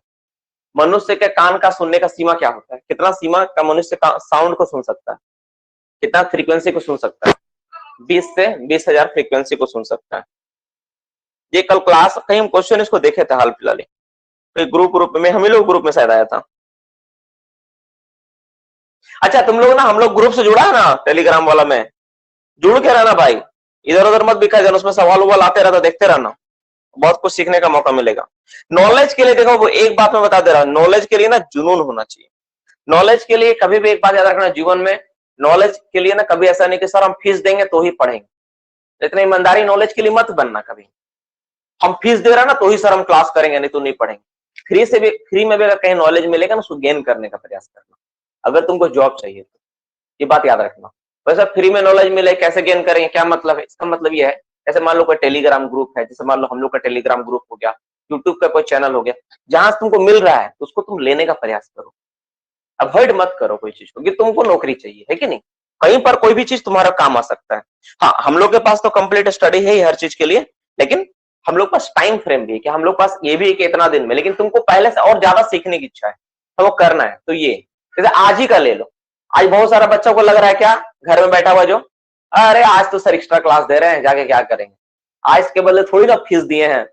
मनुष्य के कान का सुनने का सीमा क्या होता है? कितना सीमा का मनुष्य का साउंड को सुन सकता है? कितना फ्रीक्वेंसी को सुन सकता है? 20 से 20,000 फ्रीक्वेंसी को सुन सकता है। ये कल क्लास कहीं हम क्वेश्चन इसको देखे थे हाल फिलहाल, तो ग्रुप में हम ही लोग ग्रुप में शायद आया था। अच्छा, तुम लोग ना, हम लोग ग्रुप से जुड़ा है ना टेलीग्राम वाला में, जुड़ के रहना भाई, इधर उधर मत बिखर जाना, उसमें सवाल उवाल आते रहता, देखते रहना, बहुत कुछ सीखने का मौका मिलेगा। नॉलेज के लिए देखो, वो एक बात मैं बता दे रहा हूं, नॉलेज के लिए ना जुनून होना चाहिए। नॉलेज के लिए कभी भी एक बात याद रखना जीवन में, नॉलेज के लिए ना कभी ऐसा नहीं कि सर हम फीस देंगे तो ही पढ़ेंगे। इतनी ईमानदारी नॉलेज के लिए मत बनना कभी। हम फीस दे रहा ना तो ही सर हम क्लास करेंगे, नहीं तो नहीं पढ़ेंगे। फ्री में भी अगर कहीं नॉलेज मिलेगा ना, उसको गेन करने का प्रयास करना, अगर तुमको जॉब चाहिए तो। ये बात याद रखना। वैसे फ्री में नॉलेज मिले, कैसे गेन करेंगे, क्या मतलब है? इसका मतलब ये है, जैसे मान लो कोई टेलीग्राम ग्रुप है, जैसे मान लो हम लोग का टेलीग्राम ग्रुप हो गया, यूट्यूब का कोई चैनल हो गया, जहां से तुमको मिल रहा है तो उसको तुम लेने का प्रयास करो, अवॉइड मत करो कोई चीज को, क्योंकि तुमको नौकरी चाहिए है कि नहीं? कहीं पर कोई भी चीज तुम्हारा काम आ सकता है। हाँ, हम लोग के पास तो कंप्लीट स्टडी है ही हर चीज के लिए, लेकिन हम लोग पास टाइम फ्रेम भी है कि हम लोग पास ये भी है कि इतना दिन में, लेकिन तुमको पहले से और ज्यादा सीखने की इच्छा है तो वो करना है। तो ये जैसे आज ही का ले लो, आज बहुत सारा बच्चों को लग रहा है क्या, घर में बैठा हुआ जो, अरे आज तो सर एक्स्ट्रा क्लास दे रहे हैं, जाके क्या करेंगे, आज के बदले थोड़ी ना फीस दिए हैं।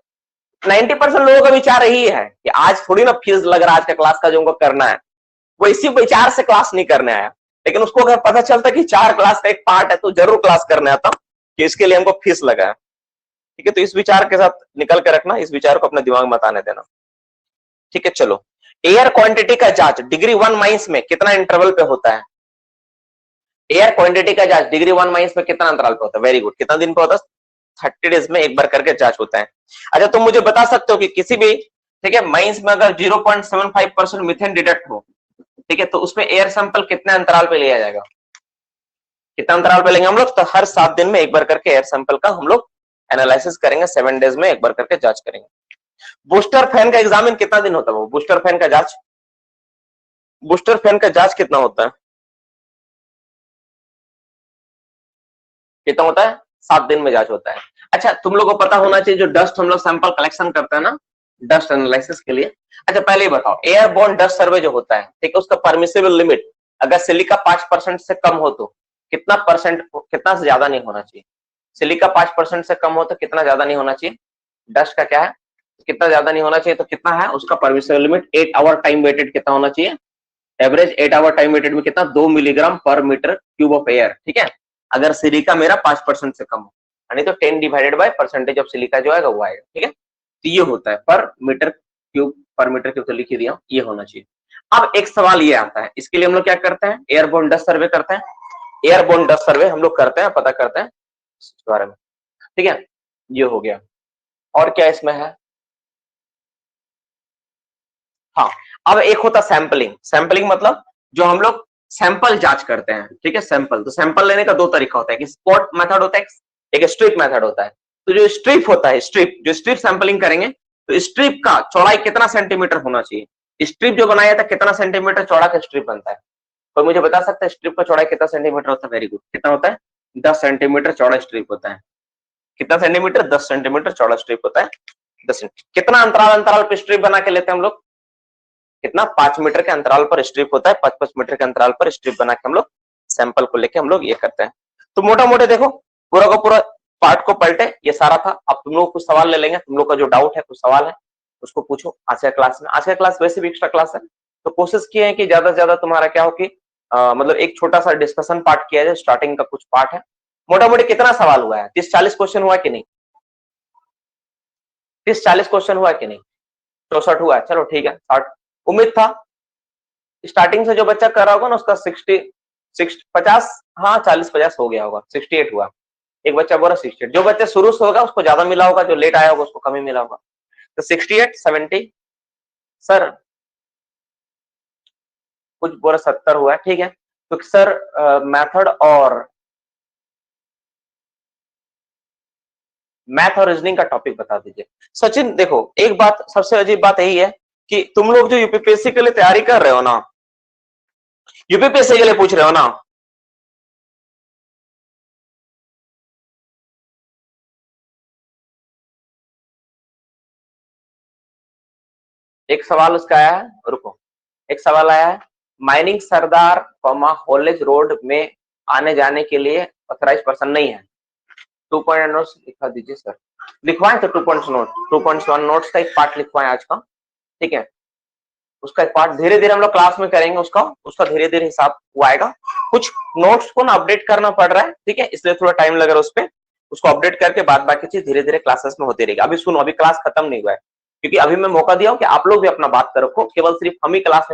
90% लोगों का विचार यही है कि आज थोड़ी ना फीस लग रहा है, आज का क्लास का जो उनको करना है, वो इसी विचार से क्लास नहीं करने आया। लेकिन उसको अगर पता चलता कि 4 क्लास का एक पार्ट है तो जरूर क्लास करने आता कि इसके लिए हमको फीस लगा है। ठीक है, तो इस विचार के साथ निकल के रखना, इस विचार को अपने दिमाग में आने देना। ठीक है, चलो, एयर क्वांटिटी का जांच डिग्री 1 माइनस में कितना इंटरवल पे होता है? एयर क्वांटिटी का जांच डिग्री 1 माइनस में कितना अंतराल पे होता है? वेरी गुड, कितना दिन पे होता है? 30 डेज में एक बार करके जांच होता है। अच्छा, तुम मुझे बता सकते हो कि किसी भी, ठीक है, माइंस में अगर 0.75% मीथेन डिटेक्ट हो, ठीक है, तो उसमें एयर सैंपल कितने अंतराल पे लिया जाएगा? कितना अंतराल पे लेंगे हम लोग? तो हर 7 दिन में एक बार करके एयर सैंपल का हम लोग एनालिसिस करेंगे, 7 डेज में एक बार करके जांच करेंगे। बूस्टर फैन का एग्जामिन कितना दिन होता है? वो बूस्टर फैन का जांच, बूस्टर फैन का जांच कितना होता है? कितना होता है? 7 दिन में जांच होता है। अच्छा, तुम लोगों को पता होना चाहिए, जो डस्ट हम लोग सैंपल कलेक्शन करते हैं ना, डस्ट एनालिसिस के लिए। अच्छा, पहले ही बताओ, एयरबोर्न डस्ट सर्वे जो होता है, ठीक है, उसका परमिसिबल लिमिट अगर सिलिका 5% से कम हो तो कितना परसेंट, कितना से ज्यादा नहीं होना चाहिए? सिलिका 5% से कम हो तो कितना ज्यादा नहीं होना चाहिए? डस्ट का क्या है, कितना ज्यादा नहीं होना चाहिए, तो कितना है उसका permissible limit? 8 hour time weighted कितना होना चाहिए? एवरेज 8 आवर टाइम वेटेड में कितना? 2 मिलीग्राम पर मीटर क्यूब ऑफ एयर। ठीक है, अगर सिलिका मेरा 5% से कम हो, यानी तो 10 divided by percentage of silica जो आएगा वो आएगा। ठीक है, तो ये होता है पर मीटर क्यूब, पर मीटर क्यूब तो लिख ही दिया, ये होना चाहिए। अब एक सवाल ये आता है, इसके लिए हम लोग क्या करते हैं? एयरबोर्न डस्ट सर्वे करते हैं। एयरबोर्न डस्ट सर्वे हम लोग करते हैं, पता करते हैं इस बारे में। ठीक है, ये हो गया। और क्या इसमें है? हाँ, अब एक होता सैंपलिंग। सैंपलिंग मतलब जो हम लोग सैंपल जांच करते हैं। ठीक है, सैंपल, तो सैंपल लेने का दो तरीका होता है, कि स्पॉट मेथड होता है, एक स्ट्रिप मेथड होता है। तो जो स्ट्रिप होता है, स्ट्रिप, जो स्ट्रिप सैंपलिंग करेंगे, तो स्ट्रिप का चौड़ाई कितना सेंटीमीटर होना चाहिए? स्ट्रिप जो बनाया था, कितना सेंटीमीटर चौड़ा का स्ट्रिप बनता है? तो मुझे बता सकता है स्ट्रिप का चौड़ाई कितना सेंटीमीटर होता है? वेरी गुड, कितना होता है? 10 सेंटीमीटर चौड़ा स्ट्रिप होता है। कितना सेंटीमीटर? 10 सेंटीमीटर चौड़ा स्ट्रिप होता है। 10 कितना अंतराल अंतराल पे स्ट्रिप बना के लेते हैं हम लोग? कितना? 5 मीटर के अंतराल पर स्ट्रिप होता है। 5-5 मीटर के अंतराल पर स्ट्रिप बना के हम लोग सैंपल को लेके हम लोग ये करते हैं। तो मोटा मोटे देखो, पूरा का पूरा पार्ट को पलटे, ये सारा था। अब तुम लोग कुछ सवाल ले लेंगे, तुम लोग का जो डाउट है, कुछ सवाल है उसको पूछो आज का क्लास में। आज का क्लास वैसे भी एक्स्ट्रा क्लास है, तो कोशिश की है कि ज्यादा से ज्यादा तुम्हारा क्या हो कि मतलब एक छोटा सा डिस्कशन पार्ट किया जाए, स्टार्टिंग का कुछ पार्ट है। मोटा मोटी कितना सवाल हुआ है? 30-40 क्वेश्चन हुआ कि नहीं? 30-40 क्वेश्चन हुआ कि नहीं? 64 हुआ है, चलो ठीक है। 60 उम्मीद था स्टार्टिंग से जो बच्चा कर रहा होगा ना, उसका 50, हाँ 40-50 हो गया होगा। 68 हुआ, एक बच्चा बोला 68। जो बच्चा शुरू से होगा उसको ज्यादा मिला होगा, जो लेट आया होगा उसको कम ही मिला होगा। तो 68, 70 सर, कुछ बोला 70 हुआ है, ठीक है। तो सर मैथड और मैथ और रीजनिंग का टॉपिक बता दीजिए। सचिन देखो, एक बात, सबसे अजीब बात यही है कि तुम लोग जो यूपीपीएससी के लिए तैयारी कर रहे हो ना, यूपीपीएससी के लिए पूछ रहे हो ना, एक सवाल उसका आया है, रुको, एक सवाल आया है, माइनिंग सरदार हॉलेज रोड में आने जाने के लिए ऑथराइज पर्सन नहीं है। 2 पॉइंट नोट्स लिखवा दीजिए सर। लिखवाएं तो 2 पॉइंट नोट, 2.1 नोट्स का एक पार्ट लिखवाएं आज का। ठीक है, उसका एक पार्ट धीरे धीरे हम लोग क्लास में करेंगे, उसका उसका धीरे धीरे हिसाब वो आएगा। कुछ नोट्स को ना अपडेट करना पड़ रहा है, ठीक है, इसलिए थोड़ा टाइम लग रहा है उस पर। उसको अपडेट करके बाद बाकी चीज धीरे धीरे क्लासेस में होती रहेगी। अभी सुनो, अभी क्लास खत्म नहीं हुआ है, क्योंकि अभी मैं मौका दिया हूं कि आप लोग भी अपना बात कर रखो, केवल सिर्फ हम ही क्लास में